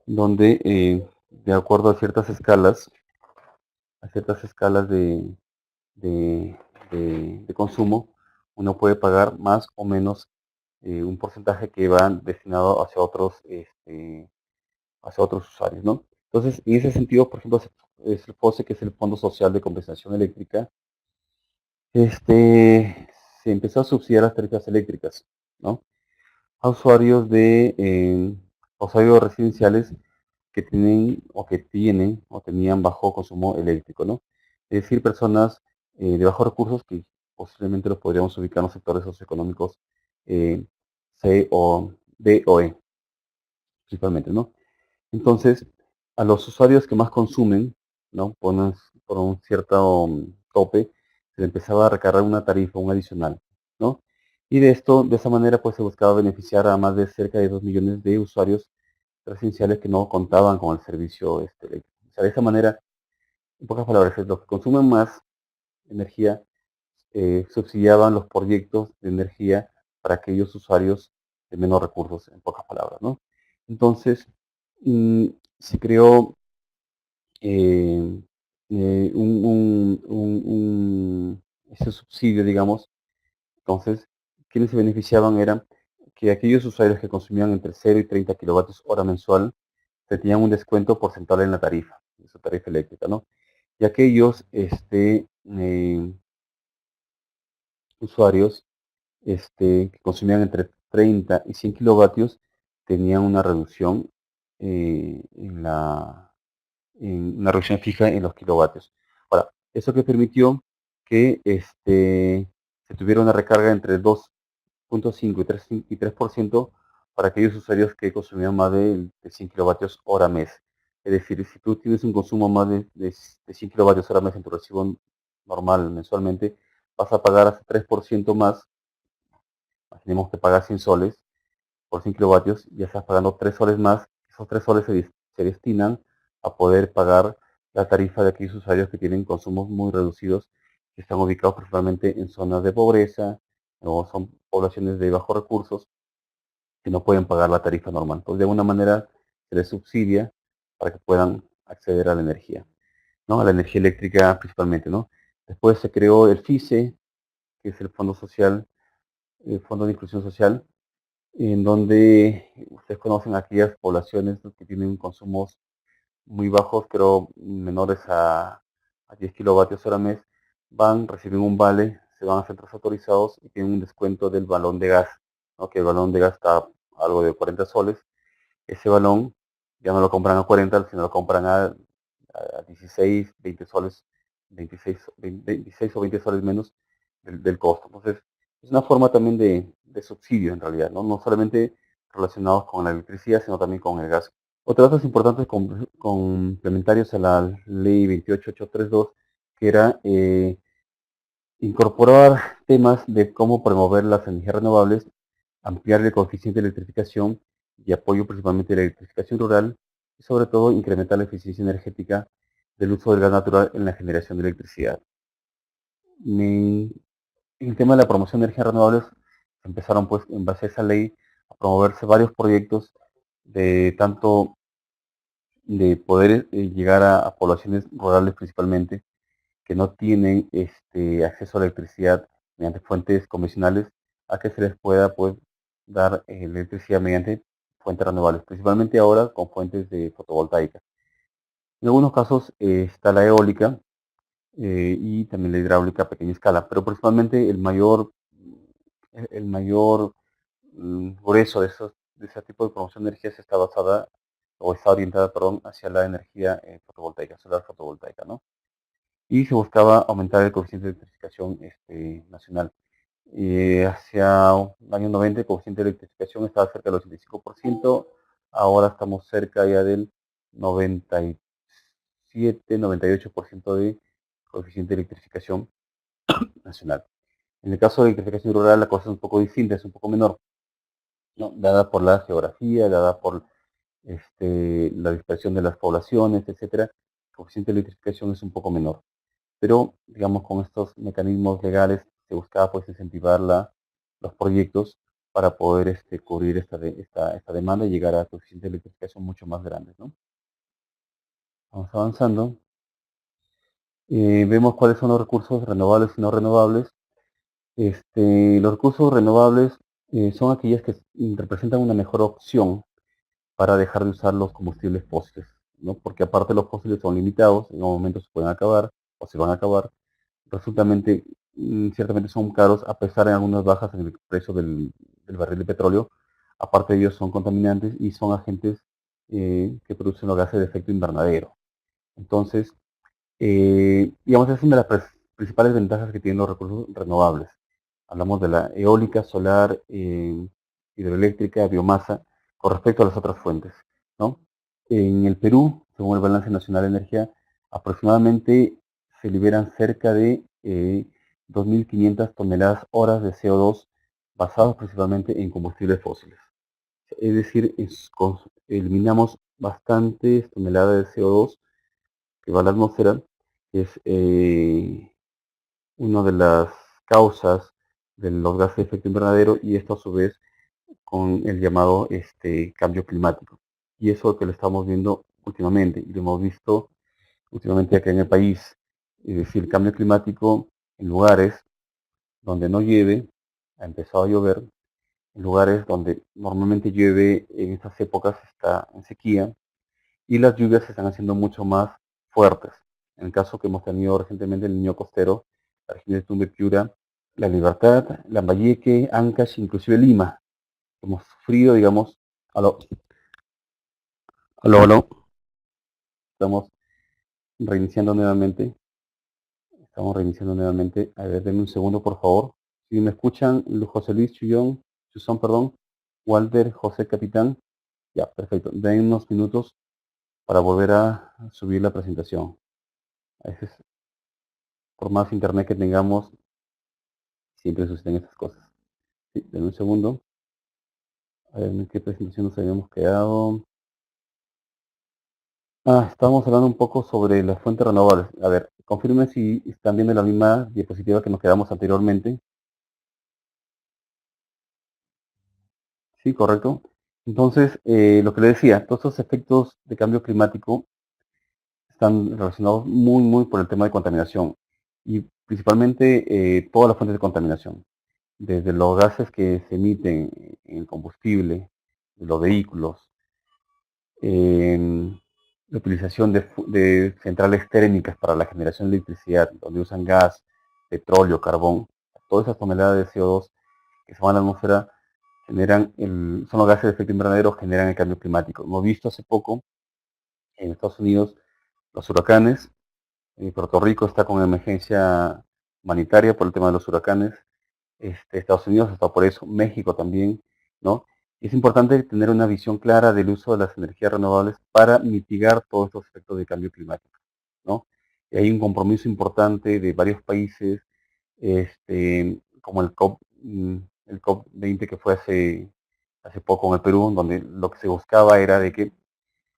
Donde de acuerdo a ciertas escalas de, de consumo, uno puede pagar más o menos un porcentaje que va destinado hacia otros usuarios, ¿no? Entonces, en ese sentido, por ejemplo, es el FOSE, que es el Fondo Social de Compensación Eléctrica, se empezó a subsidiar las tarifas eléctricas, ¿no? A usuarios residenciales que tienen o tenían bajo consumo eléctrico, ¿no? Es decir, personas de bajos recursos que posiblemente los podríamos ubicar en los sectores socioeconómicos eh, C o D o E, principalmente, ¿no? Entonces, a los usuarios que más consumen, ¿no? Por un cierto tope, se le empezaba a recargar una tarifa, un adicional, ¿no? Y de esa manera, pues se buscaba beneficiar a más de cerca de 2 millones de usuarios residenciales que no contaban con el servicio eléctrico. O sea, de esa manera, en pocas palabras, los que consumen más energía subsidiaban los proyectos de energía para aquellos usuarios de menos recursos, en pocas palabras, ¿no? Entonces, mm, se creó eh, ese subsidio, digamos. Entonces, quienes se beneficiaban eran que aquellos usuarios que consumían entre 0 y 30 kilovatios hora mensual tenían un descuento porcentual en la tarifa, en su tarifa eléctrica, ¿no? Y aquellos usuarios que consumían entre 30 y 100 kilovatios tenían una reducción en una reducción fija en los kilovatios. Ahora, eso que permitió que se tuviera una recarga entre 2.5 y 3% para aquellos usuarios que consumían más de 100 kilovatios hora mes. Es decir, si tú tienes un consumo más de 100 kilovatios hora mes en tu recibo normal mensualmente, vas a pagar hasta 3% más. Imaginemos que pagas 100 soles por 100 kilovatios, ya estás pagando 3 soles más. Esos 3 soles se destinan a poder pagar la tarifa de aquellos usuarios que tienen consumos muy reducidos, que están ubicados principalmente en zonas de pobreza o son poblaciones de bajos recursos que no pueden pagar la tarifa normal. Entonces, de alguna manera se les subsidia para que puedan acceder a la energía, ¿no? A la energía eléctrica principalmente, ¿no? Después se creó el FICE, que es el Fondo Social, el Fondo de Inclusión Social, en donde ustedes conocen aquellas poblaciones, ¿no?, que tienen consumos muy bajos, pero menores a 10 kilovatios hora mes, reciben un vale, se van a centros autorizados y tienen un descuento del balón de gas, ¿no? Que el balón de gas está algo de 40 soles. Ese balón ya no lo compran a 40, sino lo compran a 16, 20 soles, 26 o 20 soles menos del costo. Entonces, es una forma también de subsidio en realidad, ¿no? No solamente relacionados con la electricidad, sino también con el gas. Otros datos importantes complementarios a la ley 28832, que era incorporar temas de cómo promover las energías renovables, ampliar el coeficiente de electrificación y apoyo principalmente a la electrificación rural y sobre todo incrementar la eficiencia energética del uso del gas natural en la generación de electricidad. En el tema de la promoción de energías renovables, empezaron pues en base a esa ley a promoverse varios proyectos de tanto de poder llegar a poblaciones rurales principalmente que no tienen acceso a electricidad mediante fuentes convencionales, a que se les pueda pues, dar electricidad mediante fuentes renovables, principalmente ahora con fuentes de fotovoltaica. En algunos casos está la eólica y también la hidráulica a pequeña escala, pero principalmente el mayor grueso de ese tipo de promoción de energías está basada o está orientada, perdón, hacia la energía fotovoltaica, solar fotovoltaica, ¿no? Y se buscaba aumentar el coeficiente de electrificación nacional. Hacia el año 90 el coeficiente de electrificación estaba cerca del 85%, ahora estamos cerca ya del 97, 98% de coeficiente de electrificación nacional. En el caso de electrificación rural la cosa es un poco distinta, es un poco menor, ¿no? Dada por la geografía, dada por la dispersión de las poblaciones, etcétera, el coeficiente de electrificación es un poco menor. Pero, digamos, con estos mecanismos legales se buscaba pues incentivar los proyectos para poder cubrir esta demanda y llegar a coeficientes de electrificación mucho más grandes, ¿no? Vamos avanzando. Vemos cuáles son los recursos renovables y no renovables. Los recursos renovables son aquellas que representan una mejor opción para dejar de usar los combustibles fósiles, ¿no? Porque aparte los fósiles son limitados, en un momento se pueden acabar o se van a acabar, resultamente, ciertamente son caros, a pesar de algunas bajas en el precio del barril de petróleo. Aparte de ellos son contaminantes y son agentes que producen los gases de efecto invernadero. Entonces, digamos, es una de las principales ventajas que tienen los recursos renovables. Hablamos de la eólica, solar, hidroeléctrica, biomasa, con respecto a las otras fuentes, ¿no? En el Perú, según el Balance Nacional de Energía, aproximadamente se liberan cerca de 2.500 toneladas horas de CO2 basados principalmente en combustibles fósiles. Es decir, eliminamos bastantes toneladas de CO2 que va a la atmósfera, que es una de las causas de los gases de efecto invernadero, y esto a su vez con el llamado cambio climático. Y eso es lo que lo estamos viendo últimamente, y lo hemos visto últimamente acá en el país. Es decir, el cambio climático en lugares donde no llueve, ha empezado a llover, en lugares donde normalmente llueve en estas épocas está en sequía, y las lluvias se están haciendo mucho más fuertes. En el caso que hemos tenido recientemente en el Niño Costero, la región de Tumbes, Piura, La Libertad, Lambayeque, Ancash, inclusive Lima. Hemos sufrido, digamos, aló, aló, aló, estamos reiniciando nuevamente, A ver, denme un segundo, por favor. Si me escuchan, José Luis Chuzón, perdón, Walter, José Capitán, ya, perfecto. Den unos minutos para volver a subir la presentación. A veces, por más internet que tengamos, siempre suceden estas cosas. Sí, denme un segundo. A ver, ¿en qué presentación nos habíamos quedado? Estábamos hablando un poco sobre las fuentes renovables. A ver, confirmen si están viendo la misma diapositiva que nos quedamos anteriormente. Sí, correcto. Entonces, lo que le decía, todos estos efectos de cambio climático están relacionados muy, muy por el tema de contaminación, y principalmente todas las fuentes de contaminación, desde los gases que se emiten en el combustible de los vehículos, en la utilización de centrales térmicas para la generación de electricidad, donde usan gas, petróleo, carbón. Todas esas toneladas de CO2 que se van a la atmósfera son los gases de efecto invernadero, generan el cambio climático. Hemos visto hace poco en Estados Unidos los huracanes. Puerto Rico está con emergencia humanitaria por el tema de los huracanes. Estados Unidos está por eso, México también, ¿no? Es importante tener una visión clara del uso de las energías renovables para mitigar todos estos efectos de cambio climático, ¿no? Y hay un compromiso importante de varios países, como el COP 20 que fue hace poco en el Perú, donde lo que se buscaba era de que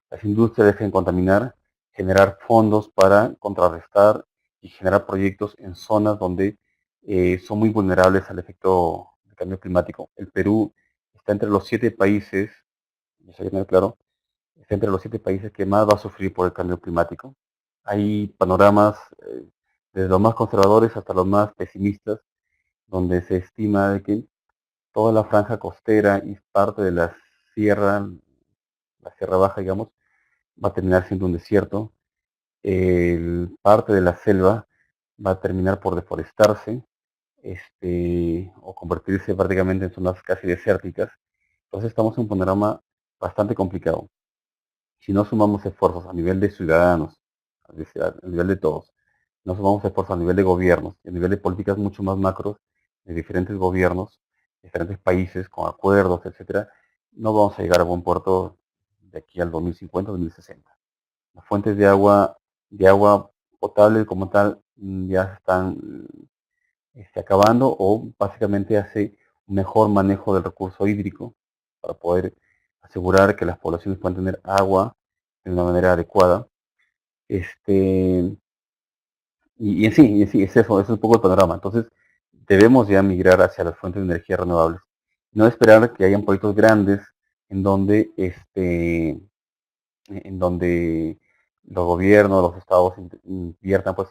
las industrias dejen contaminar, generar fondos para contrarrestar y generar proyectos en zonas donde son muy vulnerables al efecto del cambio climático. El Perú está entre los 7 países, eso hay que tener claro, está entre los 7 países que más va a sufrir por el cambio climático. Hay panoramas desde los más conservadores hasta los más pesimistas, donde se estima de que toda la franja costera y parte de la sierra baja, digamos, va a terminar siendo un desierto. Parte de la selva va a terminar por deforestarse, o convertirse prácticamente en zonas casi desérticas. Entonces estamos en un panorama bastante complicado. Si no sumamos esfuerzos a nivel de ciudadanos, a nivel de todos, no sumamos esfuerzos a nivel de gobiernos, a nivel de políticas mucho más macros de diferentes gobiernos, diferentes países, con acuerdos, etcétera, no vamos a llegar a buen puerto de aquí al 2050-2060. Las fuentes de agua potable como tal ya se están acabando, o básicamente hace un mejor manejo del recurso hídrico para poder asegurar que las poblaciones puedan tener agua de una manera adecuada. Este, y en sí, eso es un poco el panorama. Entonces, debemos ya migrar hacia las fuentes de energía renovables. No esperar que hayan proyectos grandes en donde, los gobiernos, los estados inviertan pues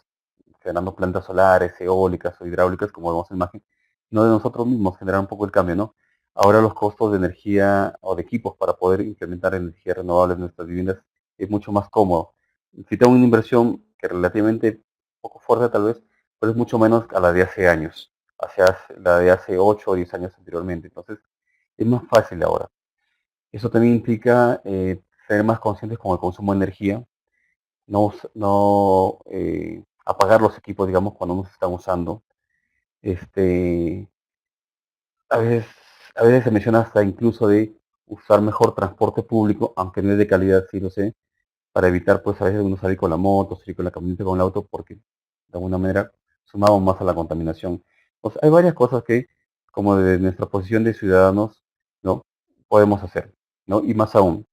generando plantas solares, eólicas o hidráulicas, como vemos en imagen, no de nosotros mismos generar un poco el cambio, ¿no? Ahora los costos de energía o de equipos para poder implementar energía renovable en nuestras viviendas es mucho más cómodo. Si tengo una inversión que relativamente poco fuerte tal vez, pero es mucho menos a la de hace años, hacia la de hace 8 o 10 años anteriormente. Entonces, es más fácil ahora. Eso también implica ser más conscientes con el consumo de energía, no apagar los equipos, digamos, cuando no se están usando. Este, a veces, a veces se menciona hasta incluso de usar mejor transporte público, aunque no es de calidad, sí lo sé, para evitar pues a veces uno salir con la moto, salir con la camioneta, con el auto, porque de alguna manera sumamos más a la contaminación. Pues hay varias cosas que, como de nuestra posición de ciudadanos, ¿no? Podemos hacer, ¿no? Y más aún,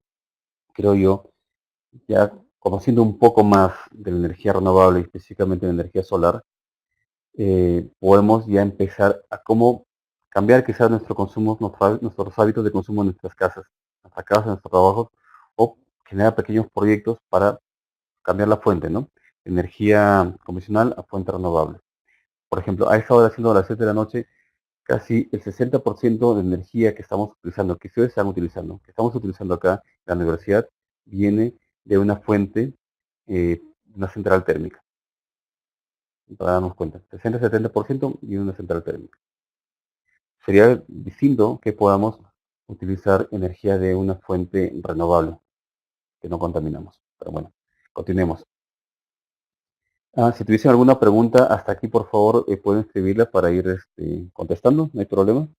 creo yo, ya conociendo un poco más de la energía renovable, específicamente la energía solar, podemos ya empezar a cómo cambiar quizás nuestro consumo, nuestros hábitos de consumo en nuestras casas, en nuestros trabajos, o generar pequeños proyectos para cambiar la fuente, ¿no? Energía convencional a fuente renovable. Por ejemplo, a esta hora, siendo las 7 de la noche, casi el 60% de energía que estamos utilizando, que ustedes están utilizando, que estamos utilizando acá en la universidad, viene de una fuente, una central térmica. Para darnos cuenta, 60-70% viene de una central térmica. Sería distinto que podamos utilizar energía de una fuente renovable, que no contaminamos. Pero bueno, continuemos. Si tuviesen alguna pregunta hasta aquí, por favor, pueden escribirla para ir contestando, no hay problema.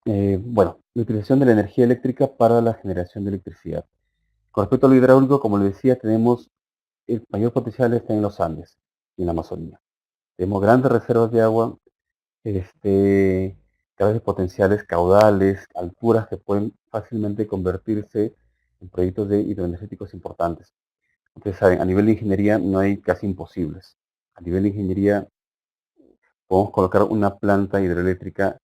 Bueno, la utilización de la energía eléctrica para la generación de electricidad. Con respecto a lo hidráulico, como les decía, tenemos el mayor potencial está en los Andes y en la Amazonía. Tenemos grandes reservas de agua, grandes potenciales caudales, alturas que pueden fácilmente convertirse en proyectos de hidroenergéticos importantes. Ustedes saben, a nivel de ingeniería no hay casi imposibles. A nivel de ingeniería podemos colocar una planta hidroeléctrica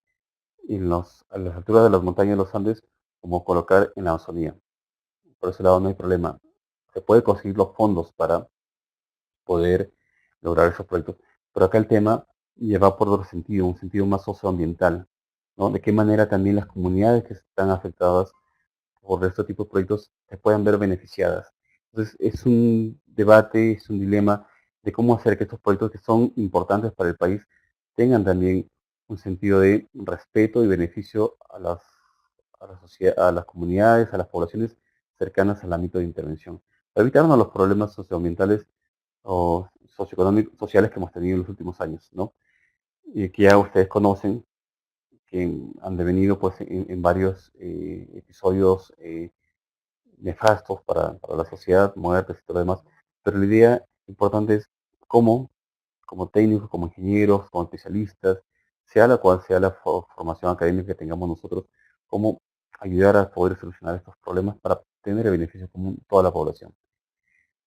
a las alturas de las montañas de los Andes, como colocar en la Amazonía. Por ese lado no hay problema. Se puede conseguir los fondos para poder lograr esos proyectos. Pero acá el tema lleva por otro sentido, un sentido más socioambiental, ¿no? De qué manera también las comunidades que están afectadas por este tipo de proyectos se puedan ver beneficiadas. Entonces es un debate, es un dilema de cómo hacer que estos proyectos que son importantes para el país tengan también un sentido de respeto y beneficio a las comunidades, a las poblaciones cercanas al ámbito de intervención, para evitarnos los problemas socioambientales o socioeconómicos, sociales que hemos tenido en los últimos años, ¿no? Y que ya ustedes conocen, que han devenido pues en varios episodios nefastos para la sociedad, muertes y todo lo demás. Pero la idea importante es cómo, como técnicos, como ingenieros, como especialistas, sea la cual sea la formación académica que tengamos nosotros, cómo ayudar a poder solucionar estos problemas para tener el beneficio común toda la población.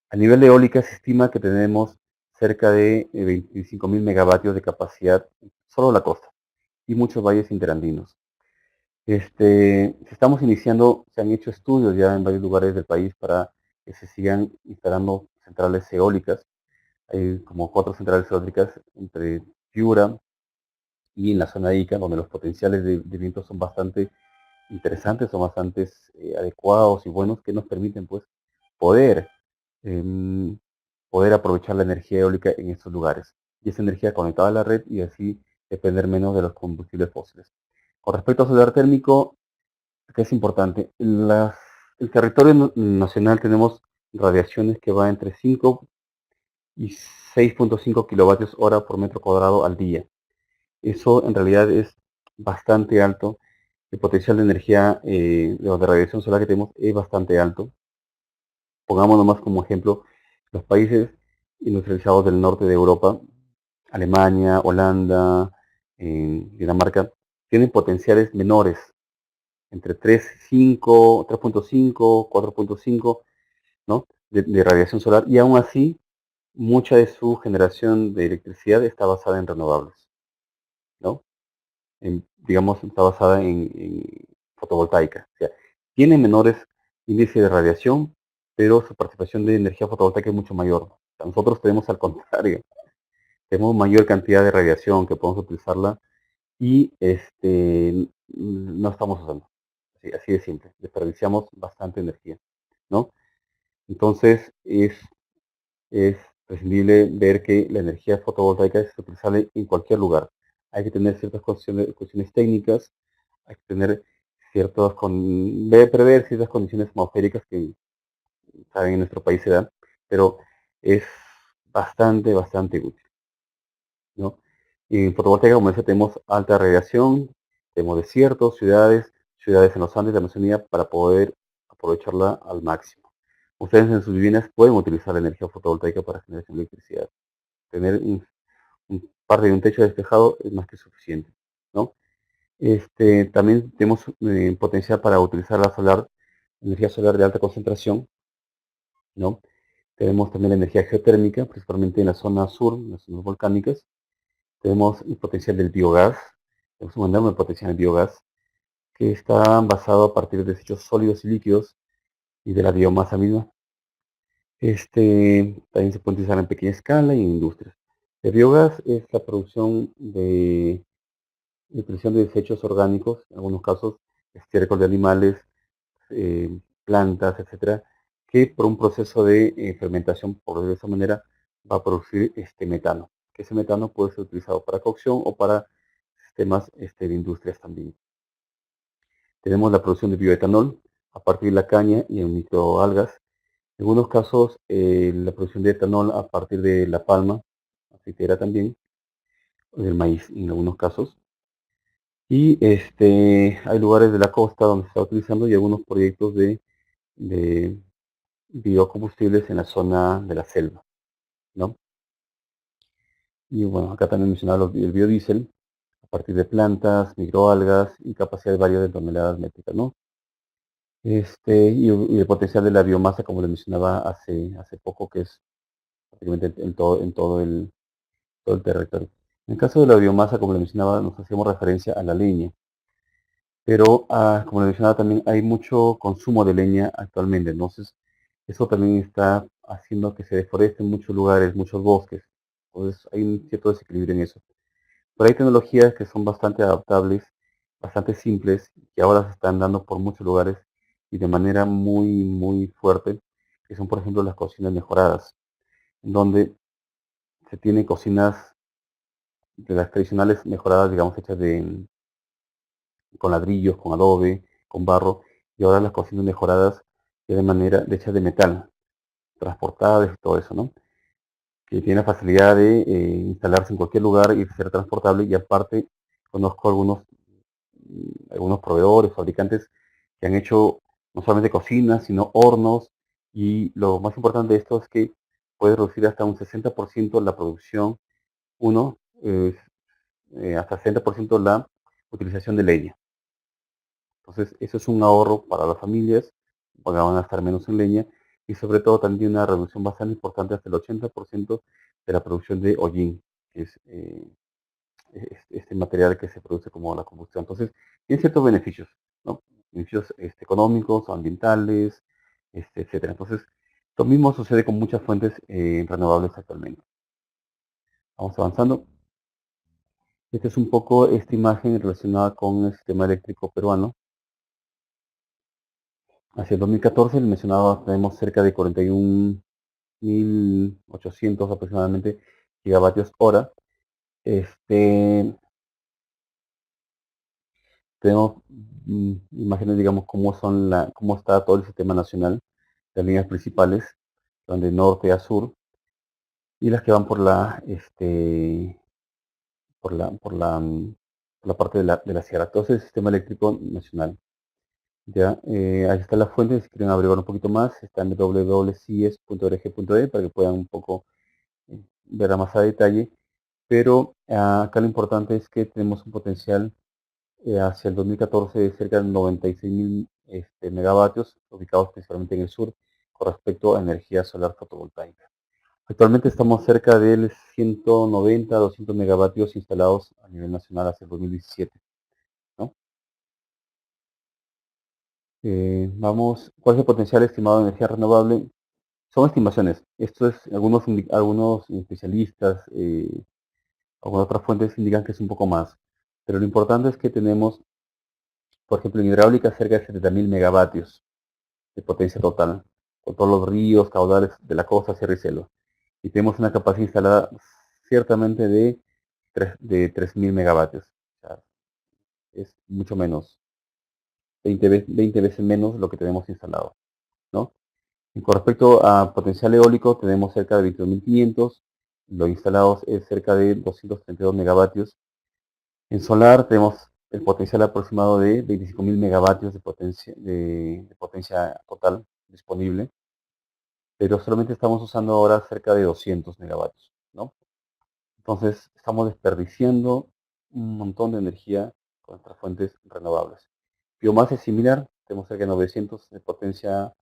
A nivel de eólica se estima que tenemos cerca de 25.000 megavatios de capacidad solo en la costa y muchos valles interandinos. Estamos iniciando, se han hecho estudios ya en varios lugares del país para que se sigan instalando centrales eólicas. Hay como 4 centrales eólicas entre Piura y en la zona de Ica, donde los potenciales de viento son bastante interesantes, son bastante adecuados y buenos, que nos permiten pues poder, em, poder aprovechar la energía eólica en estos lugares. Y esa energía conectada a la red y así depender menos de los combustibles fósiles. Con respecto al solar térmico, que es importante, el territorio nacional tenemos radiaciones que va entre 5 y 6.5 kilovatios hora por metro cuadrado al día. Eso en realidad es bastante alto. El potencial de energía de radiación solar que tenemos es bastante alto. Pongamos nomás como ejemplo los países industrializados del norte de Europa, Alemania, Holanda, Dinamarca, tienen potenciales menores, entre 3.5, 3.5, 4.5, ¿no? de radiación solar, y aún así mucha de su generación de electricidad está basada en renovables, ¿no? Digamos, está basada en fotovoltaica. O sea, tiene menores índices de radiación, pero su participación de energía fotovoltaica es mucho mayor. O sea, nosotros tenemos al contrario, tenemos mayor cantidad de radiación que podemos utilizarla y no estamos usando. Así de simple, desperdiciamos bastante energía, ¿no? Entonces es prescindible ver que la energía fotovoltaica es utilizable en cualquier lugar. Hay que tener ciertas cuestiones técnicas, hay que tener prever ciertas condiciones atmosféricas que saben en nuestro país se dan, pero es bastante útil, ¿no? Y en fotovoltaica, como decía, tenemos alta radiación, tenemos desiertos, ciudades en los Andes de la Amazonía para poder aprovecharla al máximo. Ustedes en sus viviendas pueden utilizar la energía fotovoltaica para generar electricidad. Tener parte de un techo despejado es más que suficiente, ¿no? También tenemos potencial para utilizar energía solar de alta concentración, ¿no? Tenemos también la energía geotérmica, principalmente en la zona sur, en las zonas volcánicas. Tenemos el potencial del biogás, tenemos un enorme potencial del biogás, que está basado a partir de desechos sólidos y líquidos y de la biomasa misma. También se puede utilizar en pequeña escala y en industrias. El biogás es la producción de nutrición de desechos orgánicos, en algunos casos estiércol de animales, plantas, etcétera, que por un proceso de fermentación, por de esa manera, va a producir este metano. Que ese metano puede ser utilizado para cocción o para sistemas de industrias también. Tenemos la producción de bioetanol a partir de la caña y en microalgas. En algunos casos, la producción de etanol a partir de la palma, aceitera también, o del maíz en algunos casos. Y hay lugares de la costa donde se está utilizando y algunos proyectos de biocombustibles en la zona de la selva, ¿no? Y bueno, acá también mencionaba el biodiesel a partir de plantas, microalgas y capacidades varias de toneladas métricas, ¿no? Y el potencial de la biomasa, como le mencionaba hace poco, que es prácticamente todo el territorio. En el caso de la biomasa, como le mencionaba, nos hacíamos referencia a la leña. Pero, como le mencionaba también, hay mucho consumo de leña actualmente. Entonces, eso también está haciendo que se deforesten muchos lugares, muchos bosques. Entonces, hay un cierto desequilibrio en eso. Pero hay tecnologías que son bastante adaptables, bastante simples, que ahora se están dando por muchos lugares y de manera muy fuerte, que son, por ejemplo, las cocinas mejoradas, en donde se tienen cocinas de las tradicionales mejoradas, digamos, hechas con ladrillos, con adobe, con barro, y ahora las cocinas mejoradas hechas de metal, transportables y todo eso, ¿no? Que tiene la facilidad de instalarse en cualquier lugar y ser transportable, y aparte conozco algunos proveedores, fabricantes que han hecho no solamente cocinas, sino hornos, y lo más importante de esto es que puede reducir hasta un 60% la producción, uno, hasta 60% la utilización de leña. Entonces, eso es un ahorro para las familias, porque van a estar menos en leña, y sobre todo también una reducción bastante importante, hasta el 80% de la producción de hollín, que es este material que se produce como la combustión. Entonces, tiene ciertos beneficios, ¿no? Beneficios económicos, ambientales, etcétera. Entonces, lo mismo sucede con muchas fuentes renovables actualmente. Vamos avanzando. Esta es un poco esta imagen relacionada con el sistema eléctrico peruano. Hacia el 2014, el mencionado, tenemos cerca de 41.800 aproximadamente gigavatios hora. Tenemos imágenes, digamos, cómo está todo el sistema nacional, las líneas principales, van de norte a sur, y las que van por la parte de la sierra. Todo el sistema eléctrico nacional. Ya, ahí está la fuente, si quieren averiguar un poquito más, está en www.cies.org.e para que puedan un poco verla más a detalle. Pero acá lo importante es que tenemos un potencial hacia el 2014 de cerca de 96.000 megavatios, ubicados principalmente en el sur, con respecto a energía solar fotovoltaica. Actualmente estamos cerca del 190 a 200 megavatios instalados a nivel nacional hacia el 2017, ¿no? ¿Cuál es el potencial estimado de energía renovable? Son estimaciones. Esto es, algunos especialistas, algunas otras fuentes indican que es un poco más. Pero lo importante es que tenemos, por ejemplo, en hidráulica cerca de 70.000 megavatios de potencia total, con todos los ríos, caudales de la costa, sierra y selva. Y tenemos una capacidad instalada ciertamente de 3.000 megavatios. O sea, es mucho menos, 20 veces menos lo que tenemos instalado, ¿no? Y con respecto a potencial eólico, tenemos cerca de 22.500, lo instalados es cerca de 232 megavatios. En solar tenemos el potencial aproximado de 25.000 megavatios de potencia total disponible, pero solamente estamos usando ahora cerca de 200 megavatios, ¿no? Entonces estamos desperdiciando un montón de energía con nuestras fuentes renovables. Biomasa es similar, tenemos cerca de 900 de potencia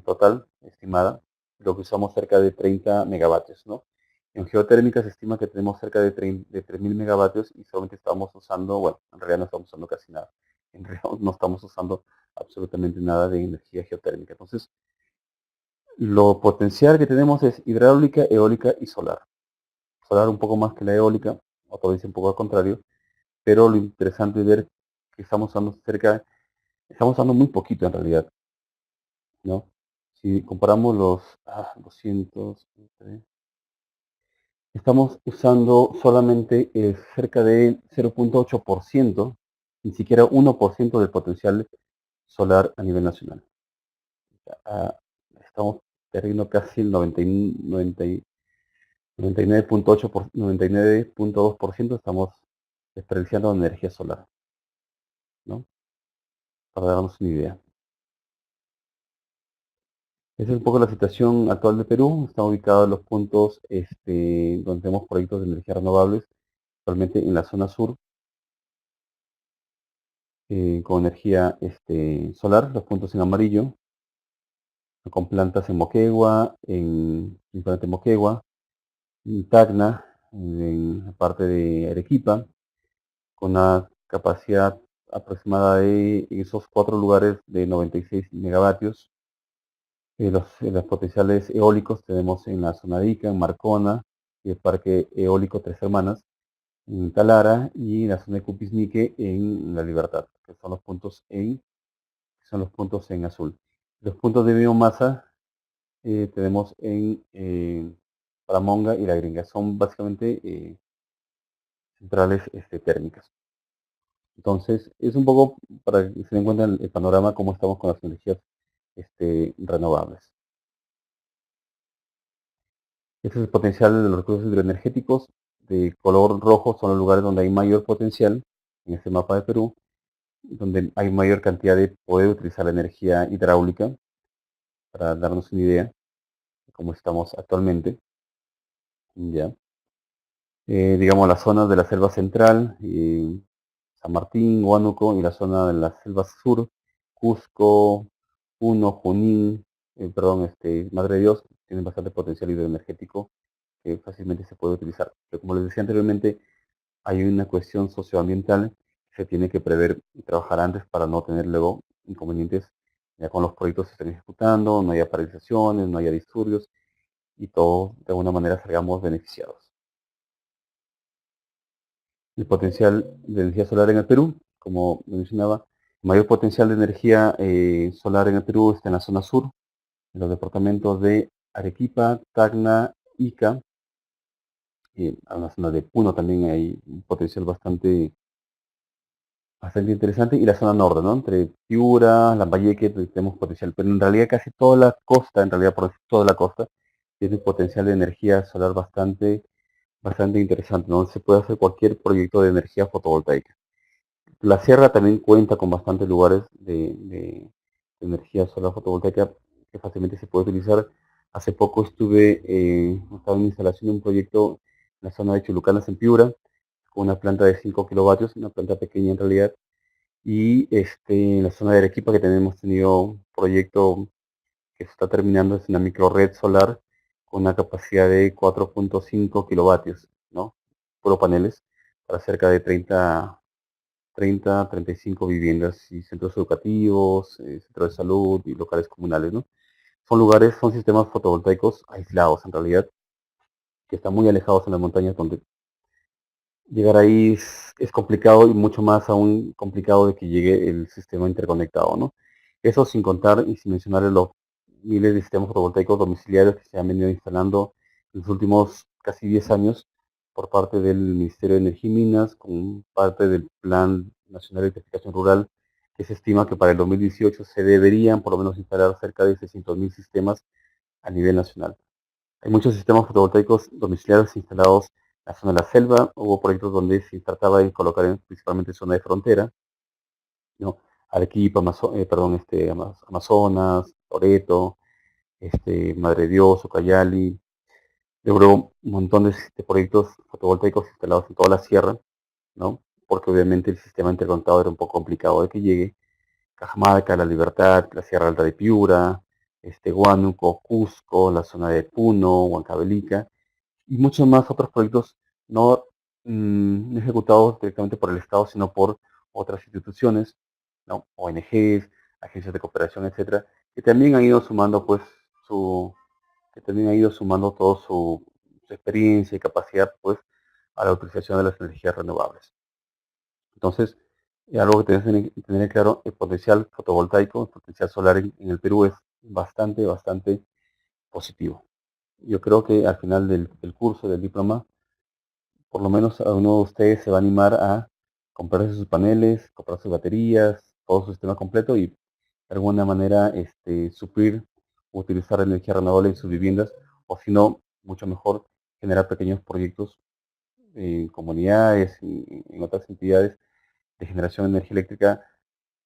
total estimada, lo que usamos cerca de 30 megavatios, ¿no? En geotérmica se estima que tenemos cerca de 3.000 megavatios y solamente estamos usando, bueno, en realidad no estamos usando casi nada. En realidad no estamos usando absolutamente nada de energía geotérmica. Entonces, lo potencial que tenemos es hidráulica, eólica y solar. Solar un poco más que la eólica, otro dice un poco al contrario, pero lo interesante es ver que estamos usando muy poquito en realidad, ¿no? Si comparamos los 200, estamos usando solamente cerca de 0.8%, ni siquiera 1% del potencial solar a nivel nacional. Ah, Estamos perdiendo casi el 99.2%, estamos desperdiciando energía solar, ¿no? Para darnos una idea. Esa es un poco la situación actual de Perú. Están ubicados los puntos donde tenemos proyectos de energía renovables, actualmente en la zona sur, con energía solar, los puntos en amarillo, con plantas en Moquegua, principalmente en Moquegua, en Tacna, en la parte de Arequipa, con una capacidad aproximada en esos cuatro lugares de 96 megavatios. Los potenciales eólicos tenemos en la zona de Ica, en Marcona, y el Parque Eólico Tres Hermanas, en Talara, y en la zona de Cupisnique en La Libertad, que son los puntos en azul. Los puntos de biomasa tenemos en Paramonga y La Gringa. Son básicamente centrales térmicas. Entonces, es un poco para que se den cuenta el panorama, cómo estamos con las energías renovables. Este es el potencial de los recursos hidroenergéticos. De color rojo son los lugares donde hay mayor potencial en este mapa de Perú, donde hay mayor cantidad de poder utilizar la energía hidráulica, para darnos una idea. como estamos actualmente, ¿ya? Digamos, las zonas de la selva central, San Martín, Huánuco, y la zona de la selva sur, Cusco, Puno, Junín, Madre de Dios, tienen bastante potencial hidroenergético que fácilmente se puede utilizar. Pero como les decía anteriormente, hay una cuestión socioambiental que se tiene que prever y trabajar antes para no tener luego inconvenientes ya con los proyectos que se estén ejecutando, no haya paralizaciones, no haya disturbios y todos de alguna manera salgamos beneficiados. El potencial de energía solar en el Perú, como mencionaba, el mayor potencial de energía solar en el Perú está en la zona sur, en los departamentos de Arequipa, Tacna, Ica, y en la zona de Puno también hay un potencial bastante interesante, y la zona norte, ¿no? Entre Piura, Lambayeque, pues, tenemos potencial, pero en realidad casi toda la costa, en realidad por decir toda la costa, tiene un potencial de energía solar bastante interesante, ¿no? Se puede hacer cualquier proyecto de energía fotovoltaica. La sierra también cuenta con bastantes lugares de energía solar fotovoltaica que fácilmente se puede utilizar. Hace poco estaba en instalación de un proyecto en la zona de Chulucanas, en Piura, con una planta de 5 kilovatios, una planta pequeña en realidad, y en la zona de Arequipa, que también hemos tenido un proyecto que se está terminando, es una microred solar con una capacidad de 4.5 kilovatios, ¿no? Puro paneles, para cerca de 35 viviendas y centros educativos, centros de salud y locales comunales, ¿no? Son sistemas fotovoltaicos aislados en realidad, que están muy alejados en las montañas, donde llegar ahí es complicado, y mucho más aún complicado de que llegue el sistema interconectado, ¿no? Eso sin contar y sin mencionar los miles de sistemas fotovoltaicos domiciliarios que se han venido instalando en los últimos casi 10 años por parte del Ministerio de Energía y Minas, con parte del Plan Nacional de Electrificación Rural, que se estima que para el 2018 se deberían por lo menos instalar cerca de 600.000 sistemas a nivel nacional. Hay muchos sistemas fotovoltaicos domiciliarios instalados en la zona de la selva. Hubo proyectos donde se trataba de colocar principalmente en zona de frontera, ¿no? Arequipa, Amazonas, Loreto, Madre de Dios, Ucayali. Logró un montón de proyectos fotovoltaicos instalados en toda la sierra, ¿no? Porque obviamente el sistema interconectado era un poco complicado de que llegue. Cajamarca, La Libertad, la Sierra Alta de Piura, Huánuco, Cusco, la zona de Puno, Huancavelica, y muchos más otros proyectos no, no ejecutados directamente por el Estado, sino por otras instituciones, ¿no? ONGs, agencias de cooperación, etcétera, que también han ido sumando, pues, su, que también han ido sumando toda su experiencia y capacidad, pues, a la utilización de las energías renovables. Entonces, algo que tenés que tener claro, el potencial fotovoltaico, el potencial solar en el Perú es bastante positivo. Yo creo que al final del curso, del diploma, por lo menos a uno de ustedes se va a animar a comprarse sus paneles, comprar sus baterías, todo su sistema completo, y de alguna manera suplir o utilizar energía renovable en sus viviendas, o si no, mucho mejor, generar pequeños proyectos en comunidades, en otras entidades de generación de energía eléctrica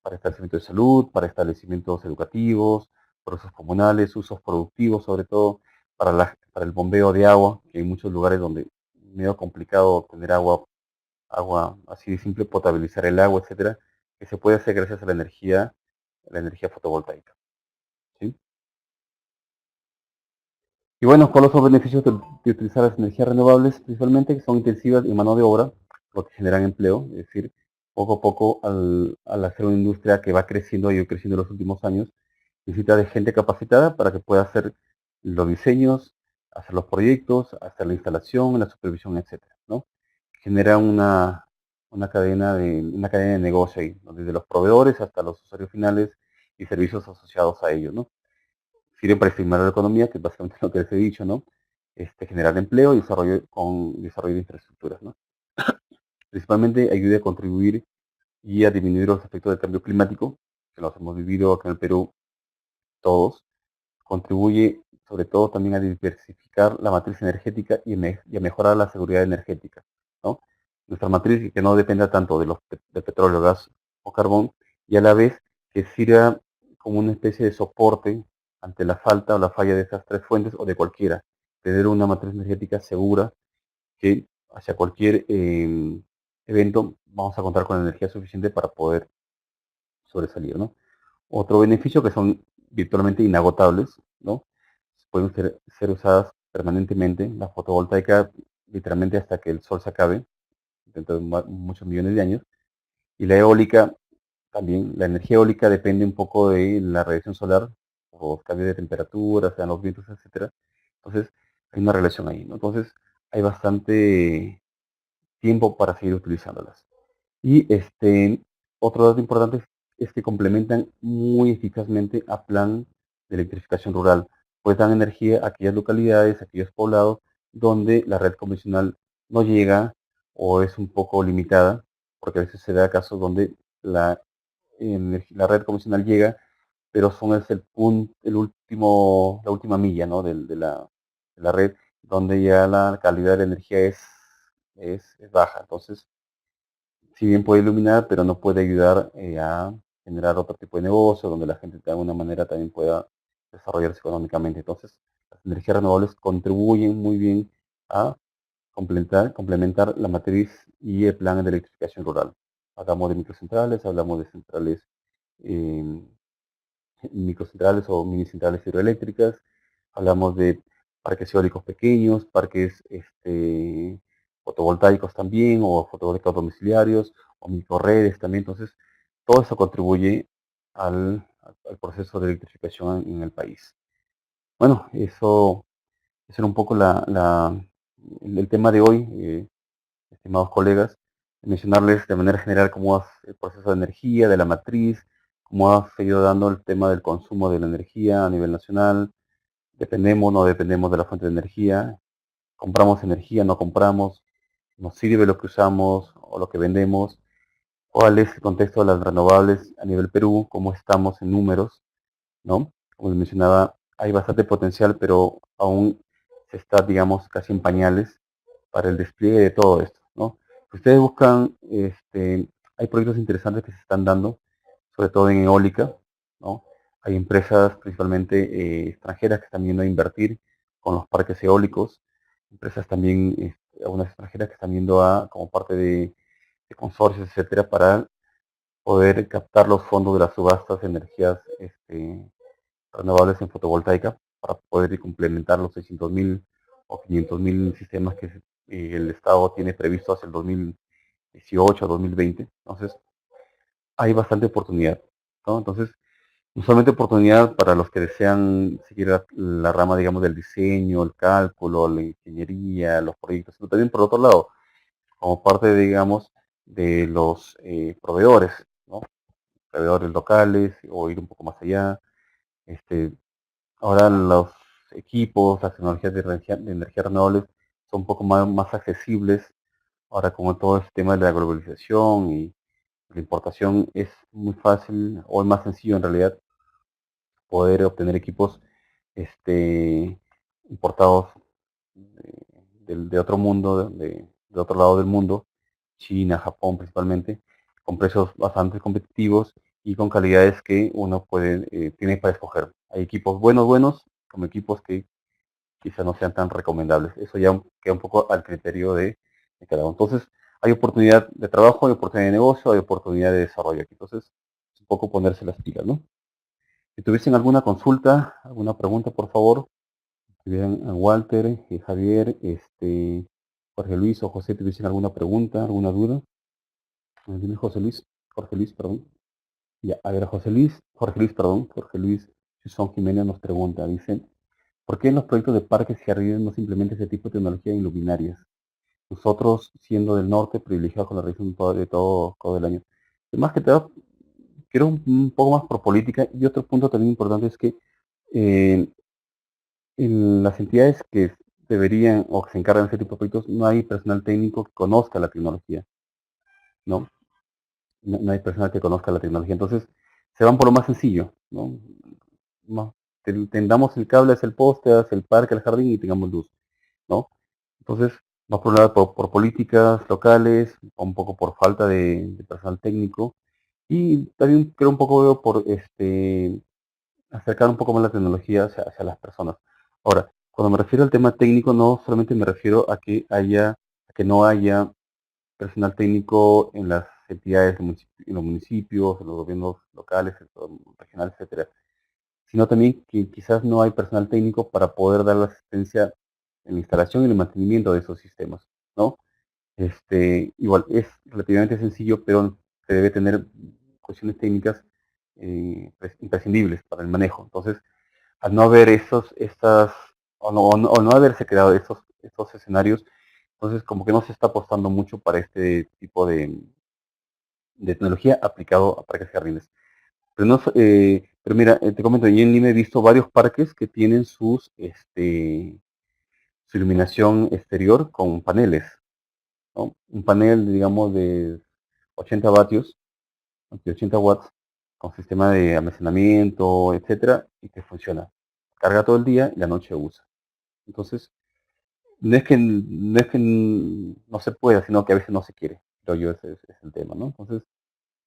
para establecimientos de salud, para establecimientos educativos, procesos comunales, usos productivos, sobre todo para el bombeo de agua, que hay muchos lugares donde es medio complicado obtener agua así de simple, potabilizar el agua, etcétera, que se puede hacer gracias a la energía fotovoltaica, ¿sí? Y bueno, ¿cuáles son los beneficios de utilizar las energías renovables? Principalmente que son intensivas en mano de obra, lo que generan empleo, es decir, poco a poco al hacer una industria que va creciendo, ha ido creciendo en los últimos años, necesita de gente capacitada para que pueda hacer los diseños, hacer los proyectos, hacer la instalación, la supervisión, etcétera, ¿no? Genera una cadena de negocio ahí, ¿no? Desde los proveedores hasta los usuarios finales y servicios asociados a ellos, ¿no? Sirve para estimular la economía, que es básicamente lo que les he dicho, ¿no? Generar empleo y desarrollo de infraestructuras, ¿no? Principalmente ayuda a contribuir y a disminuir los efectos del cambio climático, que los hemos vivido acá en el Perú todos. Contribuye sobre todo también a diversificar la matriz energética y a mejorar la seguridad energética, ¿no? Nuestra matriz, que no dependa tanto de petróleo, gas o carbón, y a la vez que sirva como una especie de soporte ante la falta o la falla de esas tres fuentes o de cualquiera. Tener una matriz energética segura que hacia cualquier evento vamos a contar con la energía suficiente para poder sobresalir, ¿no? Otro beneficio que son virtualmente inagotables, ¿no? Pueden ser usadas permanentemente, la fotovoltaica literalmente hasta que el sol se acabe, dentro de muchos millones de años, y la eólica también. La energía eólica depende un poco de la radiación solar, o cambios de temperatura, sean los vientos, etcétera. Entonces, hay una relación ahí, ¿no? Entonces, hay bastante tiempo para seguir utilizándolas. Y otro dato importante es que complementan muy eficazmente a plan de electrificación rural, pues dan energía a aquellas localidades, a aquellos poblados donde la red convencional no llega o es un poco limitada, porque a veces se da casos donde la red convencional llega, pero es el punto, la última milla, ¿no? de la red, donde ya la calidad de la energía es baja. Entonces, si bien puede iluminar, pero no puede ayudar a generar otro tipo de negocio, donde la gente de alguna manera también pueda desarrollarse económicamente. Entonces, las energías renovables contribuyen muy bien a complementar la matriz y el plan de electrificación rural. Hablamos de microcentrales, hablamos de centrales, eh, microcentrales o mini centrales hidroeléctricas, hablamos de parques eólicos pequeños, parques fotovoltaicos también, o fotovoltaicos domiciliarios, o microredes también. Entonces, todo eso contribuye al proceso de electrificación en el país. Bueno, eso era un poco el tema de hoy, estimados colegas. Mencionarles de manera general cómo es el proceso de energía, de la matriz, cómo ha seguido dando el tema del consumo de la energía a nivel nacional, dependemos o no dependemos de la fuente de energía, compramos energía, no compramos, nos sirve lo que usamos o lo que vendemos, cuál es el contexto de las renovables a nivel Perú, cómo estamos en números, ¿no? Como les mencionaba, hay bastante potencial, pero aún se está, digamos, casi en pañales para el despliegue de todo esto, ¿no? Si ustedes buscan, hay proyectos interesantes que se están dando, sobre todo en eólica, ¿no? Hay empresas principalmente extranjeras que están viendo a invertir con los parques eólicos, empresas también, algunas extranjeras que están viendo como parte de consorcios, etcétera, para poder captar los fondos de las subastas de energías renovables en fotovoltaica para poder complementar los 600.000 o 500.000 sistemas que el Estado tiene previsto hacia el 2018 a 2020. Entonces, hay bastante oportunidad, ¿no? Entonces, no solamente oportunidad para los que desean seguir la rama, digamos, del diseño, el cálculo, la ingeniería, los proyectos, sino también por otro lado, como parte, digamos, de los proveedores, ¿no? Proveedores locales o ir un poco más allá. Este, Ahora los equipos, las tecnologías de energía renovables son un poco más accesibles. Ahora con todo este tema de la globalización y la importación es muy fácil o es más sencillo en realidad poder obtener equipos importados de otro mundo, de otro lado del mundo, China, Japón principalmente, con precios bastante competitivos y con calidades que uno tiene para escoger. Hay equipos buenos, como equipos que quizá no sean tan recomendables. Eso ya queda un poco al criterio de cada uno. Entonces, hay oportunidad de trabajo, hay oportunidad de negocio, hay oportunidad de desarrollo aquí. Entonces, es un poco ponerse las pilas, ¿no? Si tuviesen alguna consulta, alguna pregunta, por favor, escribieran a Walter, Javier, Jorge Luis o José, tuviesen alguna pregunta, alguna duda. Dime José Luis, Jorge Luis, perdón. Ya, a ver, Jorge Luis, perdón, Jorge Luis Susón Jiménez nos pregunta, dice, ¿por qué en los proyectos de parques y jardines no se implementa ese tipo de tecnología en luminarias? Nosotros, siendo del norte, privilegiados con la región todo el año. Y más que todo, quiero un poco más por política. Y otro punto también importante es que eh, en las entidades que deberían o que se encargan de ese tipo de proyectos, no hay personal técnico que conozca la tecnología, ¿no? No hay personal que conozca la tecnología. Entonces, se van por lo más sencillo, ¿no? Tendamos el cable hacia el poste, hacia el parque, al jardín y tengamos luz, ¿no? Entonces, más por un lado por políticas locales, un poco por falta de personal técnico, y también creo un poco veo por acercar un poco más la tecnología hacia las personas. Ahora, cuando me refiero al tema técnico, no solamente me refiero a que no haya personal técnico en las entidades, en los municipios, en los gobiernos locales, regionales, etcétera, sino también que quizás no hay personal técnico para poder dar la asistencia en la instalación y el mantenimiento de esos sistemas, ¿no? Igual es relativamente sencillo, pero se debe tener cuestiones técnicas pues, imprescindibles para el manejo. Entonces, al no haber o no haberse creado estos escenarios, entonces como que no se está apostando mucho para este tipo de tecnología aplicado a parques y jardines. Pero, no, pero mira, te comento, yo en Lima he visto varios parques que tienen su iluminación exterior con paneles, ¿no? Un panel, digamos, de 80 vatios, de 80 watts, con sistema de almacenamiento, etcétera, y que funciona. Carga todo el día y la noche usa. Entonces, no es que no se pueda, sino que a veces no se quiere. Pero yo ese es el tema, ¿no? Entonces,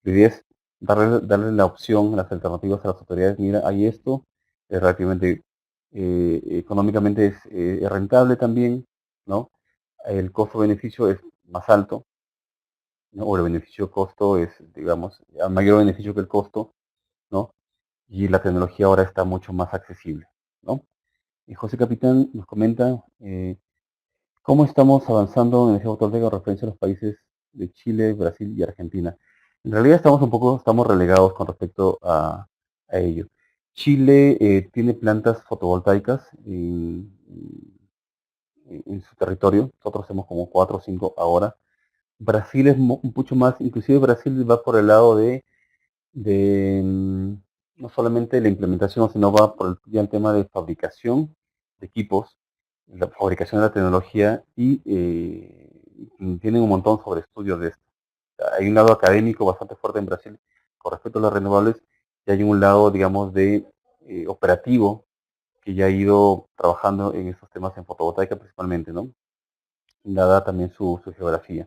la idea es darle la opción, las alternativas a las autoridades. Mira, hay esto, es relativamente, económicamente es rentable también, ¿no? El costo-beneficio es más alto, ¿no? O el beneficio-costo es, digamos, a mayor beneficio que el costo, ¿no? Y la tecnología ahora está mucho más accesible, ¿no? Y José Capitán nos comenta, ¿cómo estamos avanzando en energía fotovoltaica en referencia a los países de Chile, Brasil y Argentina? En realidad estamos relegados con respecto a ello. Chile tiene plantas fotovoltaicas en su territorio. Nosotros tenemos como 4 o 5 ahora. Brasil es mucho más, inclusive Brasil va por el lado de no solamente la implementación, sino va por ya el tema de fabricación de equipos, la fabricación de la tecnología y tienen un montón sobre estudios de esto. Hay un lado académico bastante fuerte en Brasil con respecto a las renovables y hay un lado, digamos, de operativo que ya ha ido trabajando en estos temas en fotovoltaica principalmente, ¿no? Dada también su geografía.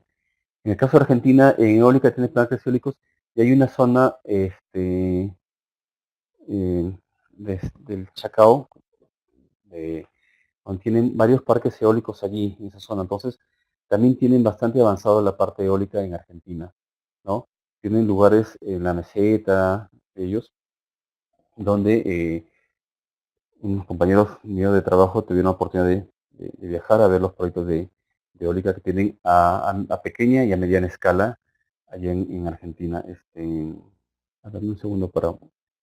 En el caso de Argentina, en eólica tiene parques eólicos y hay una zona del Chacao, donde tienen varios parques eólicos allí en esa zona. Entonces, también tienen bastante avanzado la parte eólica en Argentina, ¿no? Tienen lugares en la meseta, ellos, donde unos compañeros míos de trabajo tuvieron la oportunidad de viajar a ver los proyectos de eólica que tienen a pequeña y a mediana escala allá en Argentina. A ver un segundo para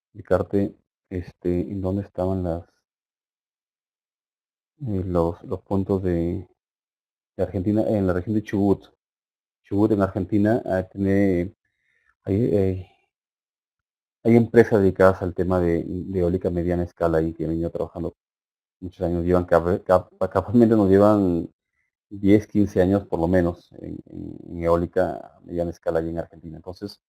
explicarte en dónde estaban los puntos de Argentina, en la región de Chubut. Chubut en Argentina hay, eh, hay empresas dedicadas al tema de eólica mediana escala y que han venido trabajando muchos años. Capazmente nos llevan 10, 15 años por lo menos en eólica a mediana escala y en Argentina. Entonces,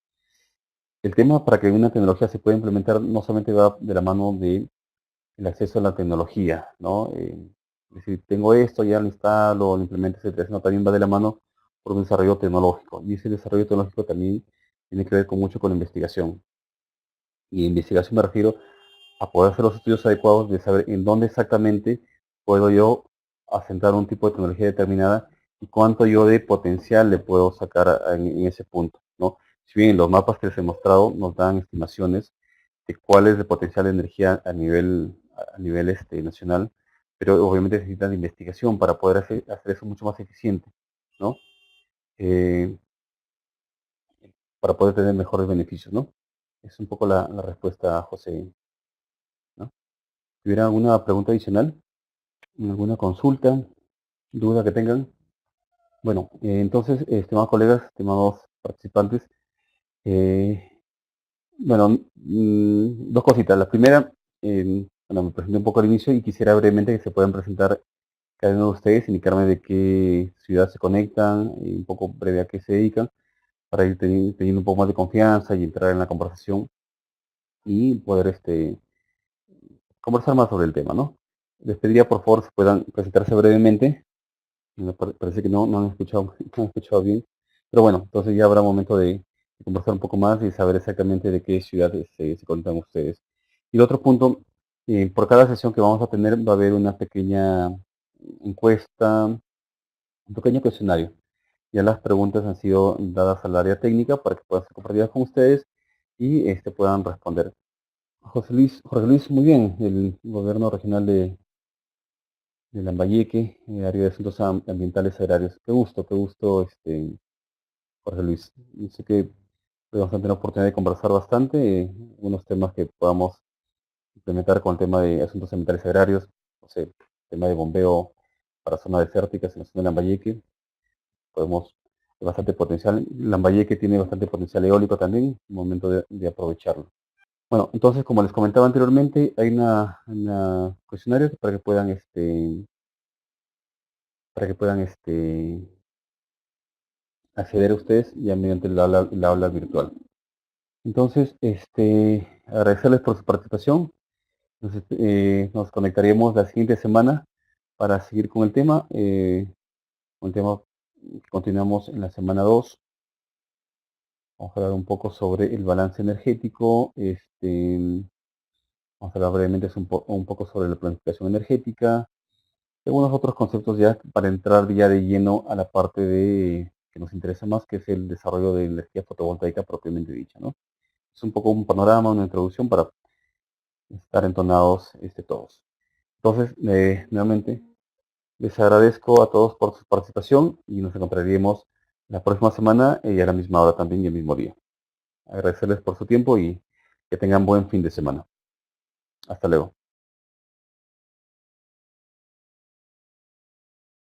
el tema para que una tecnología se pueda implementar no solamente va de la mano del acceso a la tecnología, ¿no? Es decir, tengo esto, ya lo instalo, lo implemento, etcétera, sino también va de la mano por un desarrollo tecnológico. Y ese desarrollo tecnológico también tiene que ver mucho con la investigación. Y investigación me refiero a poder hacer los estudios adecuados de saber en dónde exactamente puedo yo asentar un tipo de tecnología determinada y cuánto yo de potencial le puedo sacar en ese punto, ¿no? Si bien los mapas que les he mostrado nos dan estimaciones de cuál es el potencial de energía a nivel nacional, pero obviamente necesitan investigación para poder hacer eso mucho más eficiente, ¿no? Eh, para poder tener mejores beneficios, ¿no? Es un poco la respuesta, José, ¿no? ¿Tuviera alguna pregunta adicional? ¿Alguna consulta, duda que tengan? Bueno, entonces, estimados colegas, estimados participantes, eh, bueno, dos cositas. La primera, bueno, me presenté un poco al inicio y quisiera brevemente que se puedan presentar cada uno de ustedes, indicarme de qué ciudad se conectan y un poco breve a qué se dedican, para ir teniendo un poco más de confianza y entrar en la conversación y poder conversar más sobre el tema, ¿no? Les pediría por favor se puedan presentarse brevemente. Parece que no han escuchado, no han escuchado bien. Pero bueno, entonces ya habrá momento de conversar un poco más y saber exactamente de qué ciudades se conectan ustedes. Y el otro punto, por cada sesión que vamos a tener va a haber una pequeña encuesta, un pequeño cuestionario. Ya las preguntas han sido dadas al área técnica para que puedan ser compartidas con ustedes y puedan responder. Jorge Luis, muy bien, el gobierno regional de Lambayeque, área de asuntos ambientales agrarios. Qué gusto, Jorge Luis. Yo sé que vamos a tener la oportunidad de conversar bastante, unos temas que podamos implementar con el tema de asuntos ambientales agrarios, no sé, tema de bombeo para zonas desérticas en la zona de Lambayeque. Podemos, hay bastante potencial. Lambayeque tiene bastante potencial eólico también, momento de aprovecharlo. Bueno, entonces, como les comentaba anteriormente, hay una cuestionario para que puedan acceder a ustedes ya mediante el aula virtual. Entonces, agradecerles por su participación. Nos conectaremos la siguiente semana para seguir con el tema que continuamos en la semana 2. Vamos a hablar un poco sobre el balance energético. Vamos a hablar brevemente un poco sobre la planificación energética. Algunos otros conceptos ya para entrar ya de lleno a la parte que nos interesa más, que es el desarrollo de energía fotovoltaica propiamente dicha, ¿no? Es un poco un panorama, una introducción para estar entonados todos. Entonces, nuevamente, les agradezco a todos por su participación y nos encontraremos la próxima semana y a la misma hora también y el mismo día. Agradecerles por su tiempo y que tengan buen fin de semana. Hasta luego.